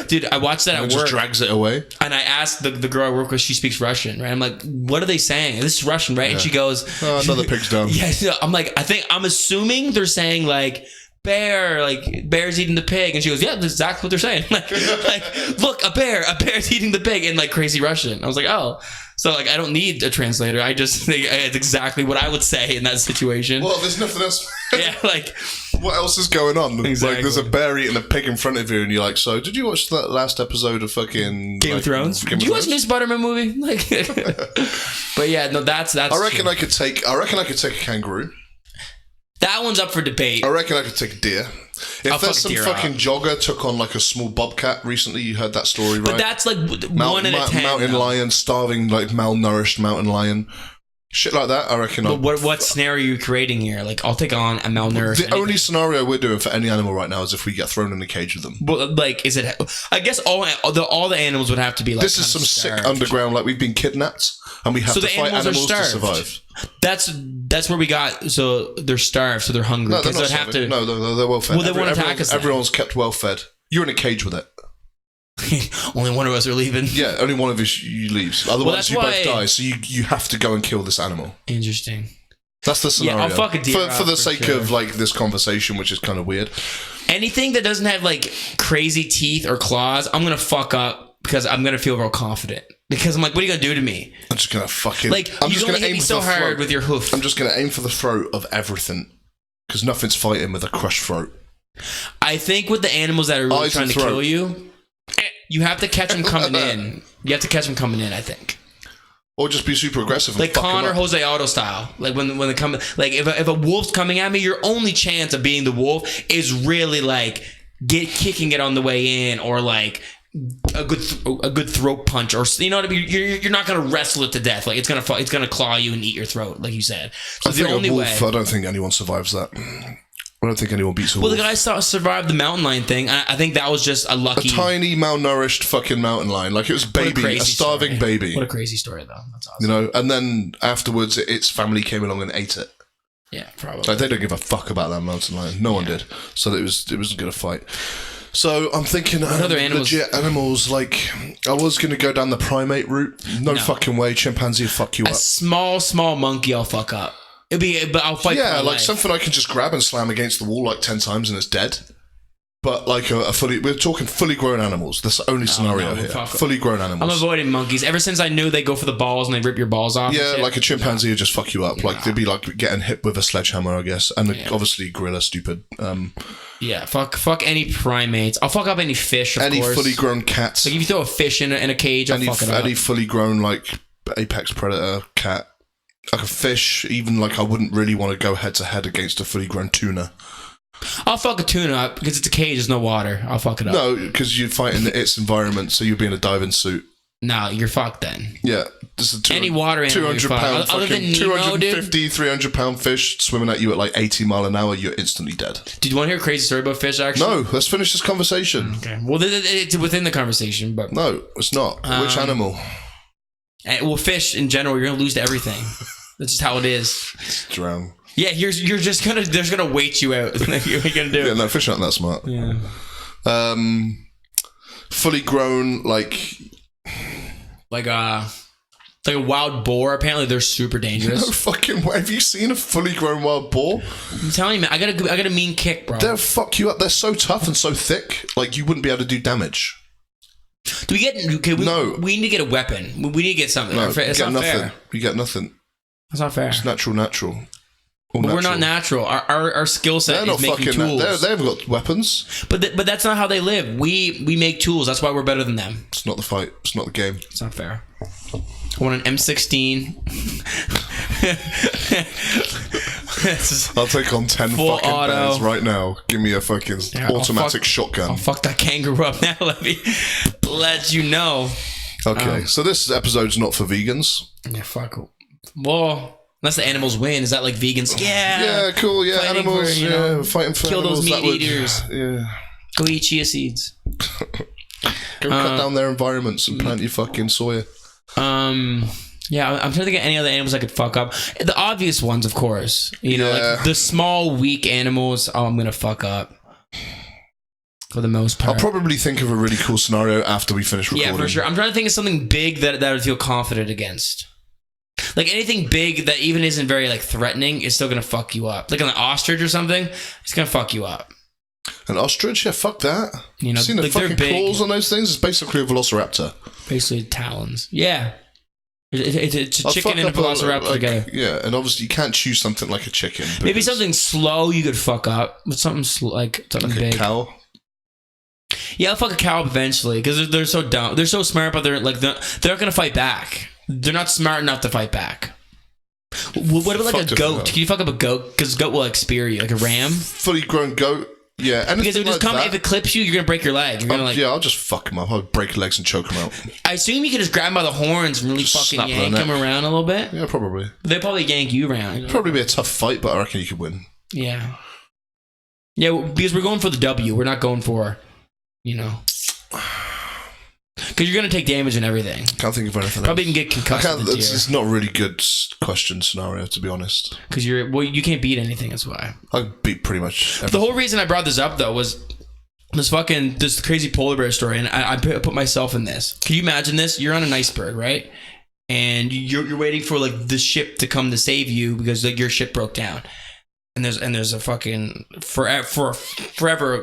Dude, I watched that at work. Just drags it away. And I asked the girl I work with, she speaks Russian, right? I'm like, what are they saying? This is Russian, right? Yeah. And she goes, another pig's down. Yeah, I'm assuming they're saying like, bear's eating the pig, and she goes, yeah, that's exactly what they're saying. like look, a bear's eating the pig in like crazy Russian. I was like, oh, so like I don't need a translator. I just think it's exactly what I would say in that situation. Well, there's nothing else. Yeah, like what else is going on? Exactly. Like there's a bear eating a pig in front of you, and you're like, so did you watch that last episode of fucking Game of Thrones? Did you watch the new Spiderman movie? Like, but yeah, no, that's. I reckon I could take a kangaroo. That one's up for debate. I reckon I could take a deer. If there's some fucking jogger took on like a small bobcat recently, you heard that story, right? But that's like 1 in a 10. Mountain lion, starving, like malnourished mountain lion. Shit like that, I reckon. But what scenario are you creating here? Like, I'll take on a malnourished. The only scenario we're doing for any animal right now is if we get thrown in a cage with them. But like, is it? I guess all the animals would have to be like. This is some sick underground. Like we've been kidnapped and we have to fight animals to survive. That's where we got. So they're starved, so they're hungry. No, they're not have to. No, they're well fed. Well, they won't attack us. Everyone's kept well fed. You're in a cage with it. Only one of us are leaving. Yeah, only one of us you leaves. Otherwise, you both die. So you have to go and kill this animal. Interesting. That's the scenario. Yeah, I'll fuck a deer for the sake of like this conversation, which is kind of weird. Anything that doesn't have like crazy teeth or claws, I'm gonna fuck up because I'm gonna feel real confident. Because I'm like, what are you gonna do to me? I'm just gonna fucking I'm just gonna aim so hard with your hoof. I'm just gonna aim for the throat of everything because nothing's fighting with a crushed throat. I think with the animals that are really trying to kill you, you have to catch them coming in. You have to catch them coming in, I think. Or just be super aggressive. Like Connor Jose Aldo style. Like when they come, like if a wolf's coming at me, your only chance of beating the wolf is really like kicking it on the way in, or like a good throat punch, or you know what I mean. You're not gonna wrestle it to death. Like it's gonna claw you and eat your throat, like you said. So the only way. I don't think anyone survives that. I don't think anyone beats a wolf. Well, the guy survived the mountain lion thing. I think that was just a lucky... A tiny, malnourished fucking mountain lion. Like, it was a starving baby. What a crazy story, though. That's awesome. You know, and then afterwards, its family came along and ate it. Yeah, probably. Like, they don't give a fuck about that mountain lion. No one did. So it wasn't going to fight. So I'm thinking other animals? Legit animals, like, I was going to go down the primate route. No fucking way. Chimpanzee will fuck you up. A small monkey I'll fuck up. But I'll fight. Yeah, like something I can just grab and slam against the wall like 10 times and it's dead. But like we're talking fully grown animals. That's the only scenario here. Fully grown animals. I'm avoiding monkeys. Ever since I knew they go for the balls and they rip your balls off. Yeah, like a chimpanzee would just fuck you up. Like they'd be like getting hit with a sledgehammer, I guess. And obviously gorilla, stupid. Yeah, fuck any primates. I'll fuck up any fish. Of course. Any fully grown cats. Like if you throw a fish in a cage, I'll fuck it up. Any fully grown like apex predator cat. Like a fish, even like I wouldn't really want to go head to head against a fully grown tuna. I'll fuck a tuna up because it's a cage, there's no water. I'll fuck it up. No, because you'd fight in its environment, so you'd be in a diving suit. No, you're fucked then. Yeah. This is any water animal 200 pound fucking 250, 300 pound fish swimming at you at like 80 mile an hour, you're instantly dead. Did you want to hear a crazy story about fish, actually? No, let's finish this conversation. Okay. Well, it's within the conversation, but... No, it's not. Which animal? Well, fish in general, you're going to lose to everything. That's just how it is. Drown. Yeah, they're just gonna wait you out. What are you gonna do? Yeah, no, fish aren't that smart. Yeah. Fully grown, like a wild boar. Apparently, they're super dangerous. No fucking way. Have you seen a fully grown wild boar? I'm telling you, man. I got a mean kick, bro. They'll fuck you up. They're so tough and so thick. Like you wouldn't be able to do damage. Do we get? Okay, no. We need to get a weapon. We need to get something. No, it's not nothing. fair. You get nothing. That's not fair. It's natural. But we're not natural. Our skill set is making tools. They haven't got weapons. But that's not how they live. We make tools. That's why we're better than them. It's not the fight. It's not the game. It's not fair. I want an M16. I'll take on 10 full fucking auto. bears right now. Give me a fucking automatic shotgun. I'll fuck that kangaroo up now. Let you know. Okay, so this episode's not for vegans. Yeah, fuck. Well, unless the animals win, is that like vegans? Yeah, cool. Yeah, fighting animals. For, fighting for kill animals. Kill those meat eaters. Yeah. Go eat chia seeds. Go cut down their environments and plant your fucking soya. Yeah, I'm trying to think of any other animals I could fuck up. The obvious ones, of course. You know, like the small, weak animals. Oh, I'm gonna fuck up. For the most part. I'll probably think of a really cool scenario after we finish recording. Yeah, for sure. I'm trying to think of something big that I would feel confident against. Like anything big that even isn't very like threatening is still gonna fuck you up. Like an ostrich or something, it's gonna fuck you up. An ostrich? Yeah, fuck that. You know, seen the fucking claws on those things? It's basically a velociraptor. Basically talons. Yeah. It's a chicken and a velociraptor together. Yeah, and obviously you can't choose something like a chicken. Maybe something slow you could fuck up, but something like big. A cow? Yeah, I'll fuck a cow up eventually because they're so dumb. They're so smart, but they're not gonna fight back. They're not smart enough to fight back. What about like a goat? Can you fuck up a goat? Because a goat will like spear you, like a ram. Fully grown goat. Yeah, and because it would just come, if it clips you, you're gonna break your leg. You're gonna I'll just fuck him up. I'll break legs and choke him out. I assume you could just grab him by the horns and really just fucking yank him around a little bit. Yeah, probably. They'd probably yank you around. Probably be a tough fight, but I reckon you could win. Yeah. Yeah, because we're going for the W. We're not going for, because you're gonna take damage and everything. Can't think of anything. Probably even get concussed. It's not a really good question scenario, to be honest. Because you can't beat anything. That's why. I beat pretty much everything. The whole reason I brought this up though was this crazy polar bear story, and I put myself in this. Can you imagine this? You're on an iceberg, right? And you're waiting for like the ship to come to save you because like your ship broke down. And there's a fucking forever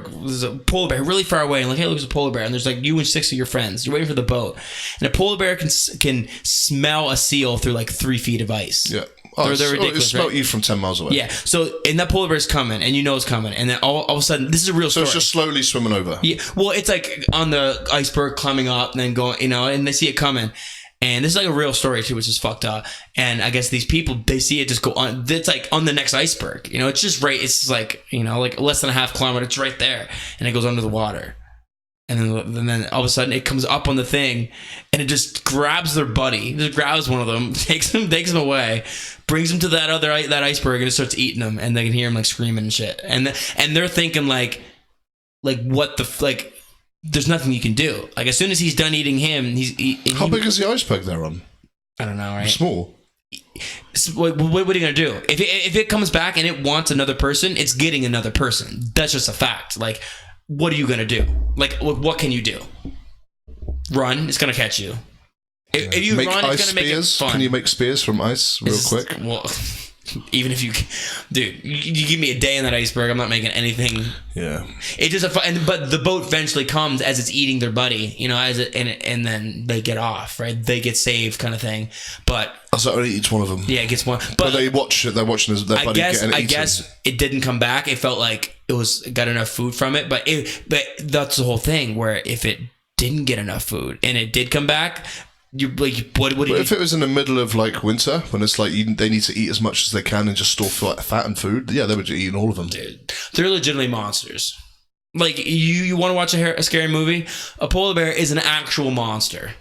there's a polar bear really far away, and like, hey, look, there's a polar bear, and there's like you and 6 of your friends. You're waiting for the boat, and a polar bear can smell a seal through like 3 feet of ice. Yeah, they're ridiculous. It smelled you from 10 miles away. Yeah, so and that polar bear's coming, and you know it's coming, and then all of a sudden, this is a real story. So it's just slowly swimming over. Yeah, well, it's like on the iceberg climbing up, and then going, and they see it coming. And this is like a real story too, which is fucked up. And I guess these people, they see it just go on. It's like on the next iceberg. It's just right. It's like, like less than a half kilometer. It's right there. And it goes under the water. And then all of a sudden it comes up on the thing and it just grabs their buddy. It just grabs one of them, takes him away, brings him to that iceberg, and it starts eating them. And they can hear him like screaming and shit. And they're thinking like what the, there's nothing you can do. Like, as soon as he's done eating him, how big is the iceberg they're on? I don't know, right? Small. What are you gonna do? If it comes back and it wants another person, it's getting another person. That's just a fact. Like, what are you gonna do? Like, what can you do? Run? It's gonna catch you. If you run, it's gonna make it fun. Can you make spears from ice real quick? Well, even if you, dude, you give me a day in that iceberg, I'm not making anything. Yeah, it's just but the boat eventually comes as it's eating their buddy, and then they get off, right? They get saved, kind of thing. But so only eats one of them. Yeah, it gets one. But they watch it. They're watching their buddy getting eaten. I guess it didn't come back. It felt like it got enough food from it, but that's the whole thing. Where if it didn't get enough food and it did come back. If it was in the middle of like winter when it's like they need to eat as much as they can and just store fat and food, yeah, they would just eat all of them. Dude, they're legitimately monsters. Like, you want to watch a scary movie? A polar bear is an actual monster.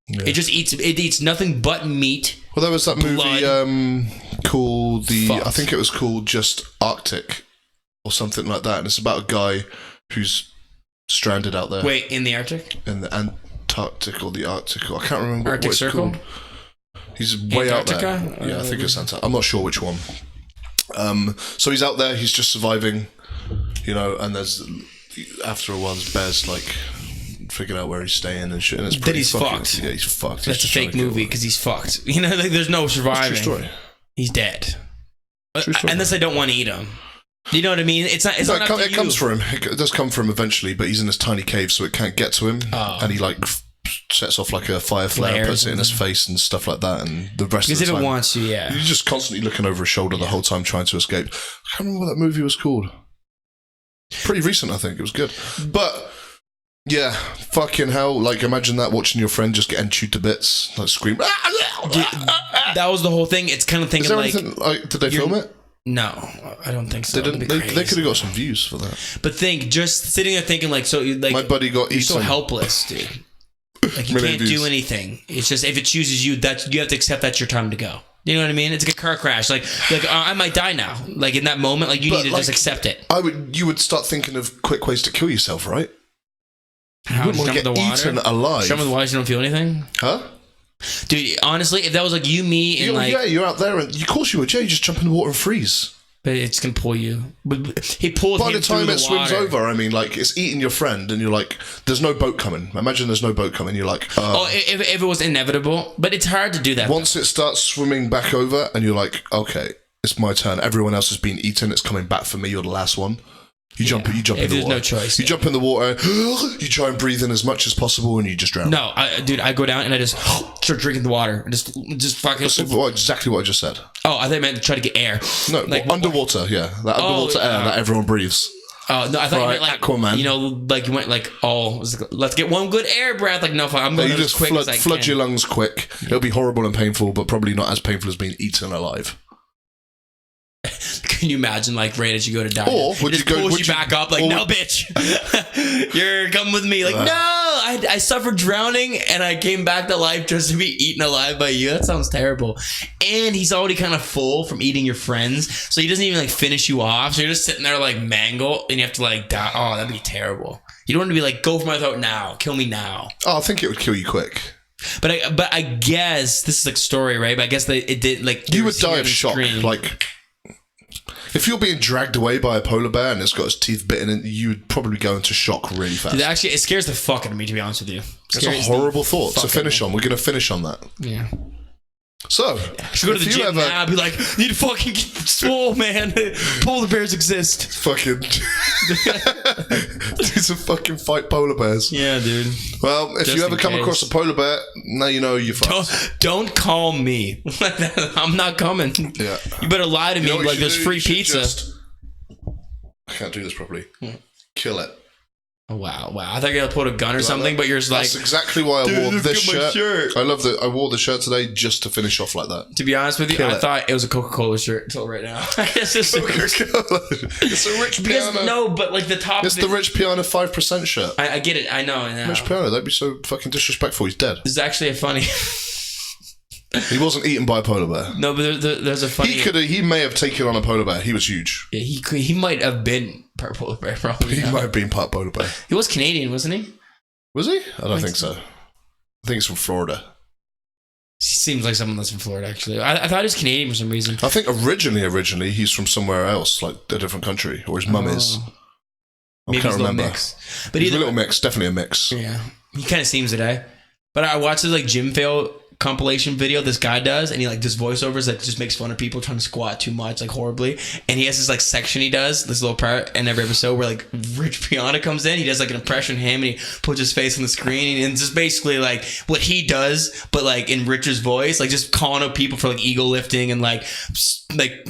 Yeah. It eats nothing but meat. Well, there was that blood, movie called I think it was called just Arctic or something like that, and it's about a guy who's stranded out there. Wait, in the Arctic? In the Antarctic or the Arctic, I can't remember Arctic what it's Circle? called. He's way Antarctica? out there. Yeah, I think it's Antarctica. I'm not sure which one. So he's out there, he's just surviving, and there's, after a while, there's bears like figuring out where he's staying and shit. And then he's fucked. Yeah, he's fucked. That's a fake movie because he's fucked. Like, there's no surviving. True story. He's dead. Unless they don't want to eat him. You know what I mean? It comes for him. It does come for him eventually, but he's in this tiny cave, so it can't get to him. Oh. And he sets off like a fire flare, puts it in his face and stuff like that. And the rest of the time, because if it wants you, yeah, you're just constantly looking over his shoulder the whole time trying to escape. I can't remember what that movie was called. Pretty recent, I think. It was good, but yeah, fucking hell! Like, imagine that, watching your friend just getting chewed to bits, like scream. That was the whole thing. It's kind of thinking did they film it? No, I don't think so. They could have got some views for that. But just sitting there thinking my buddy got eaten. You're so helpless, dude. Like, you can't do anything. It's just, if it chooses you, you have to accept that's your time to go. You know what I mean? It's like a car crash. Like I might die now. Like, in that moment, like, you need to just accept it. You would start thinking of quick ways to kill yourself, right? How? You wouldn't want to get eaten alive. Jump in the water, you don't feel anything? Huh? Dude, honestly, if that was like you, me, and yeah, you're out there, and of course you would. Yeah, you just jump in the water and freeze. But it's gonna pull you. But he pulls. By the time it swims over, I mean, like, it's eating your friend, and you're like, "There's no boat coming." Imagine there's no boat coming. You're like, if it was inevitable, but it's hard to do that. Once it starts swimming back over, and you're like, "Okay, it's my turn. Everyone else has been eaten. It's coming back for me. You're the last one." You jump in the water. There's no choice. You jump in the water, you try and breathe in as much as possible, and you just drown. No, I go down and I just start drinking the water. Just fucking... That's exactly what I just said. Oh, I thought you meant to try to get air. No, like, underwater, yeah. That underwater air that everyone breathes. Oh, no, I thought you meant like... Aquaman. Like you went like, let's get one good air breath. Like, no, I'm going as quick as I can. Flood your lungs quick. Yeah. It'll be horrible and painful, but probably not as painful as being eaten alive. Can you imagine, like, right as you go to die? Or would you go? Pulls Would you back up, like, no, bitch, you're coming with me. Like, no, I suffered drowning and I came back to life just to be eaten alive by you. That sounds terrible. And he's already kind of full from eating your friends, so he doesn't even like finish you off. So you're just sitting there like mangled, and you have to like die. Oh, that'd be terrible. You don't want to be like, go for my throat now, kill me now. Oh, I think it would kill you quick. But I guess this is like story, right? But I guess that it did like you would die of shock. Like if you're being dragged away by a polar bear and it's got its teeth bitten in, you would probably go into shock really fast. Dude, actually, it scares the fuck out of me, to be honest with you. It's a horrible thought to finish on. We're going to finish on that. Yeah. So, should go to the gym now. Be like, need to fucking get swole, man. Polar bears exist. Fucking do some fucking fight polar bears. Yeah, dude. Well, if you ever come across a polar bear, now you know you're fucked. Don't call me. I'm not coming. Yeah. You better lie to me like there's free pizza. I can't do this properly. Kill it. Oh, wow. I thought you were gonna put a gun or something, but you're just like, that's exactly why I wore this shirt. I love that I wore the shirt today just to finish off like that. To be honest with you, I thought it was a Coca-Cola shirt until right now. It's just Coca-Cola. It's a Rich Piano. No, but like the top. It's the Rich Piano 5% shirt. I get it. I know. Rich Piano, that'd be so fucking disrespectful. He's dead. This is actually a funny. He wasn't eaten by a polar bear. No, but there's a funny. He may have taken on a polar bear. He was huge. Yeah, he might have been part polar bear. Probably. He might have been part polar bear. He was Canadian, wasn't he? Was he? I don't think so. I think he's from Florida. He seems like someone that's from Florida, actually. I thought he was Canadian for some reason. I think originally he's from somewhere else, like a different country, or his mum is. I can't remember. Mix. But he's a little mix, definitely a mix. Yeah, he kind of seems it, eh? But I watched this like gym fail compilation video this guy does, and he like does voiceovers that just makes fun of people trying to squat too much, like horribly. And he has this like section he does, this little part in every episode where like Rich Piana comes in. He does like an impression of him, and he puts his face on the screen, and it's just basically like what he does, but like in Rich's voice, like just calling out people for like ego lifting and like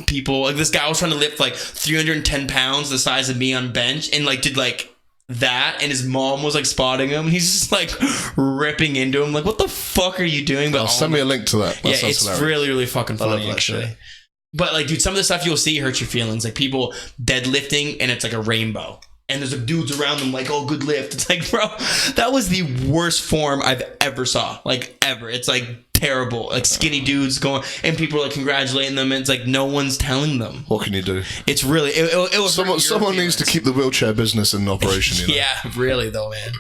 people. Like this guy was trying to lift like 310 pounds, the size of me on bench, and like did like that, and his mom was like spotting him, and he's just like ripping into him like, what the fuck are you doing? But send me a link to that. Yeah, it's hilarious. Really fucking funny actually. Shit. But like, dude, some of the stuff you'll see hurts your feelings, like people deadlifting and it's like a rainbow and there's like dudes around them like, oh, good lift. It's like, bro, that was the worst form I've ever saw, like ever. It's like terrible, like skinny dudes going, and people are like congratulating them, and it's like no one's telling them. What can you do? It's really it was someone needs to keep the wheelchair business in operation. You know? Yeah, really though, man.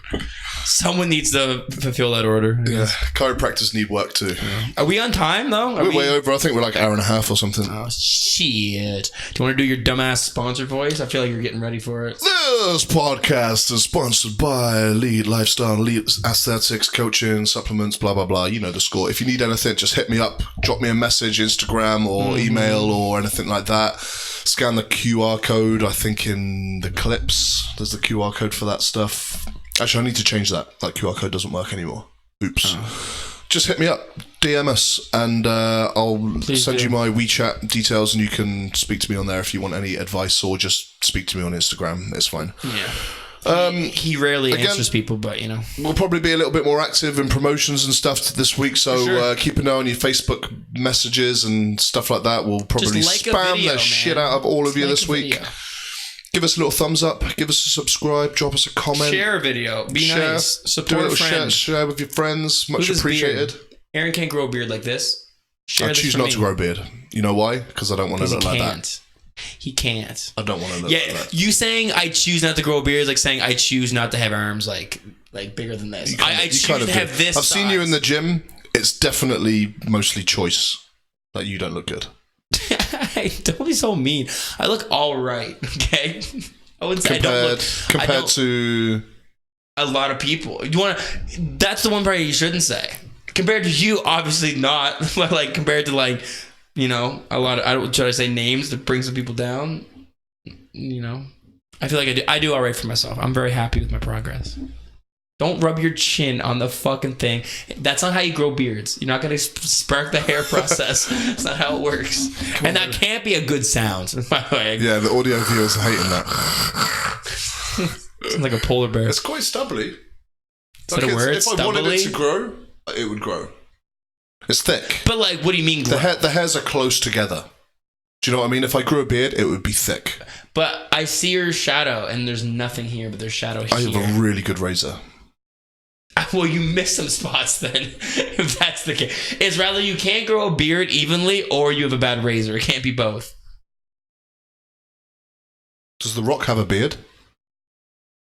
Someone needs to fulfill that order. Yeah, chiropractors need work too. Yeah. Are we on time though? We're way over. I think we're like an hour and a half or something. Oh shit! Do you want to do your dumbass sponsor voice? I feel like you're getting ready for it. This podcast is sponsored by Elite Lifestyle, Elite Aesthetics, Coaching, Supplements, blah blah blah. You know the score. If you need anything, just hit me up. Drop me a message, Instagram or email or anything like that. Scan the QR code. I think in the clips there's the QR code for that stuff. Actually, I need to change that. That QR code doesn't work anymore. Oops. Just hit me up, DM us, and I'll send you my WeChat details, and you can speak to me on there if you want any advice, or just speak to me on Instagram. It's fine. Yeah. He rarely answers people, but you know. We'll probably be a little bit more active in promotions and stuff this week, so keep an eye on your Facebook messages and stuff like that. We'll probably spam the shit out of all of you this week. Give us a little thumbs up. Give us a subscribe. Drop us a comment. Share a video. Be nice. Support a friend. Share with your friends. Much appreciated. Aaron can't grow a beard like this. I choose not to grow a beard. You know why? Because I don't want to look like that. He can't. I don't want to look like that. You saying I choose not to grow a beard is like saying I choose not to have arms like bigger than this. I choose to have this. I've seen you in the gym. It's definitely mostly choice that you don't look good. Don't be so mean. I look all right, okay? I wouldn't say compared to a lot of people. That's the one part you shouldn't say. Compared to you, obviously not. Like compared to like, you know, a lot of, should I say names that bring some people down? You know, I feel like I do all right for myself. I'm very happy with my progress. Don't rub your chin on the fucking thing. That's not how you grow beards. You're not going to spark the hair process. That's not how it works. And that can't be a good sound, by the way. Yeah, the audio viewers are hating that. Sounds like a polar bear. It's quite stubbly. Is that a word? If I wanted it to grow, it would grow. It's thick. But like, what do you mean grow? The hairs are close together. Do you know what I mean? If I grew a beard, it would be thick. But I see your shadow, and there's nothing here, but there's shadow here. I have a really good razor. Well, you missed some spots then, if that's the case. It's rather you can't grow a beard evenly, or you have a bad razor. It can't be both. Does The Rock have a beard?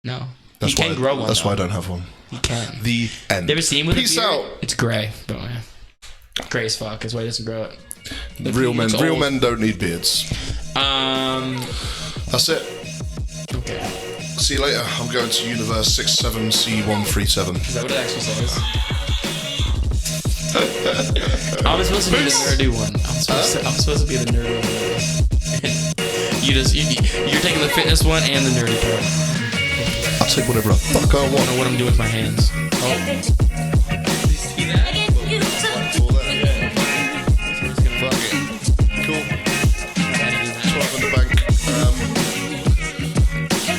No. That's He can grow one. That's why I don't have one. He can. The end. You ever seen him with Peace a beard? out. It's gray. But yeah. Gray as fuck is why he doesn't grow it. Real men don't need beards. That's it. Okay. See you later. I'm going to Universe 67C137. Is that what it actually says? I'm supposed to be the nerdy one. I'm supposed to be the nerdy one. You're taking the fitness one and the nerdy part. I'll take whatever the fuck I I don't want. know what I'm doing with my hands. See that? Fuck it. Cool. 12 in the bank.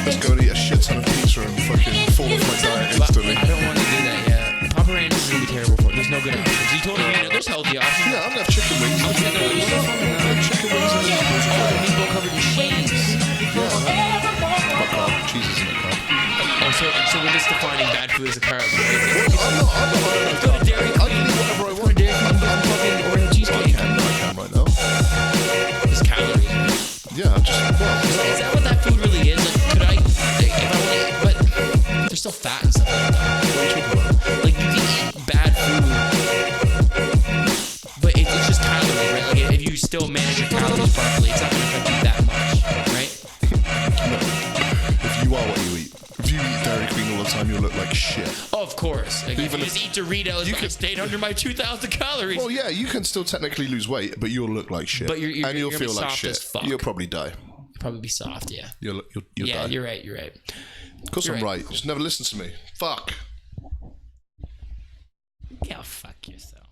Let's go and eat a shit ton of pizza and fucking fall off my diet instantly. I don't want to do that yet. Papa Ranch is going to be terrible for it. There's no good options. You told me there's healthy options. Yeah, I'm gonna have chicken wings. Okay, no, you don't have Chicken wings and meatball covered in cheese. fuck off. Cheese isn't a carb. Oh, so we're just defining bad food as a carb. I'm not. Go to Dairy I can eat whatever I want. Dairy Queen, fucking Oreo cheesecake. I can right now. It's calories. Yeah, I'm just. Is that what that food really is? Like, could I, if I want to, but there's still fat and stuff like that. What are you talking about? Like, you can eat bad food, but it's just calories, right? Like, if you still manage your calories properly, it's not going to affect you that much, right? If you are what you eat. If you eat Dairy Queen all the time, you'll look like shit. Oh, of course. Like, Even if you if- just eat Doritos, you can stay under my 2,000 calories. Well, yeah, you can still technically lose weight, but you'll look like shit. But you're and you'll gonna be feel like soft shit. as fuck. You'll probably die. Probably be soft, yeah. You'll Yeah, die. you're right. Of course you're I'm right. right. Just never listen to me. Fuck. Yeah, fuck yourself.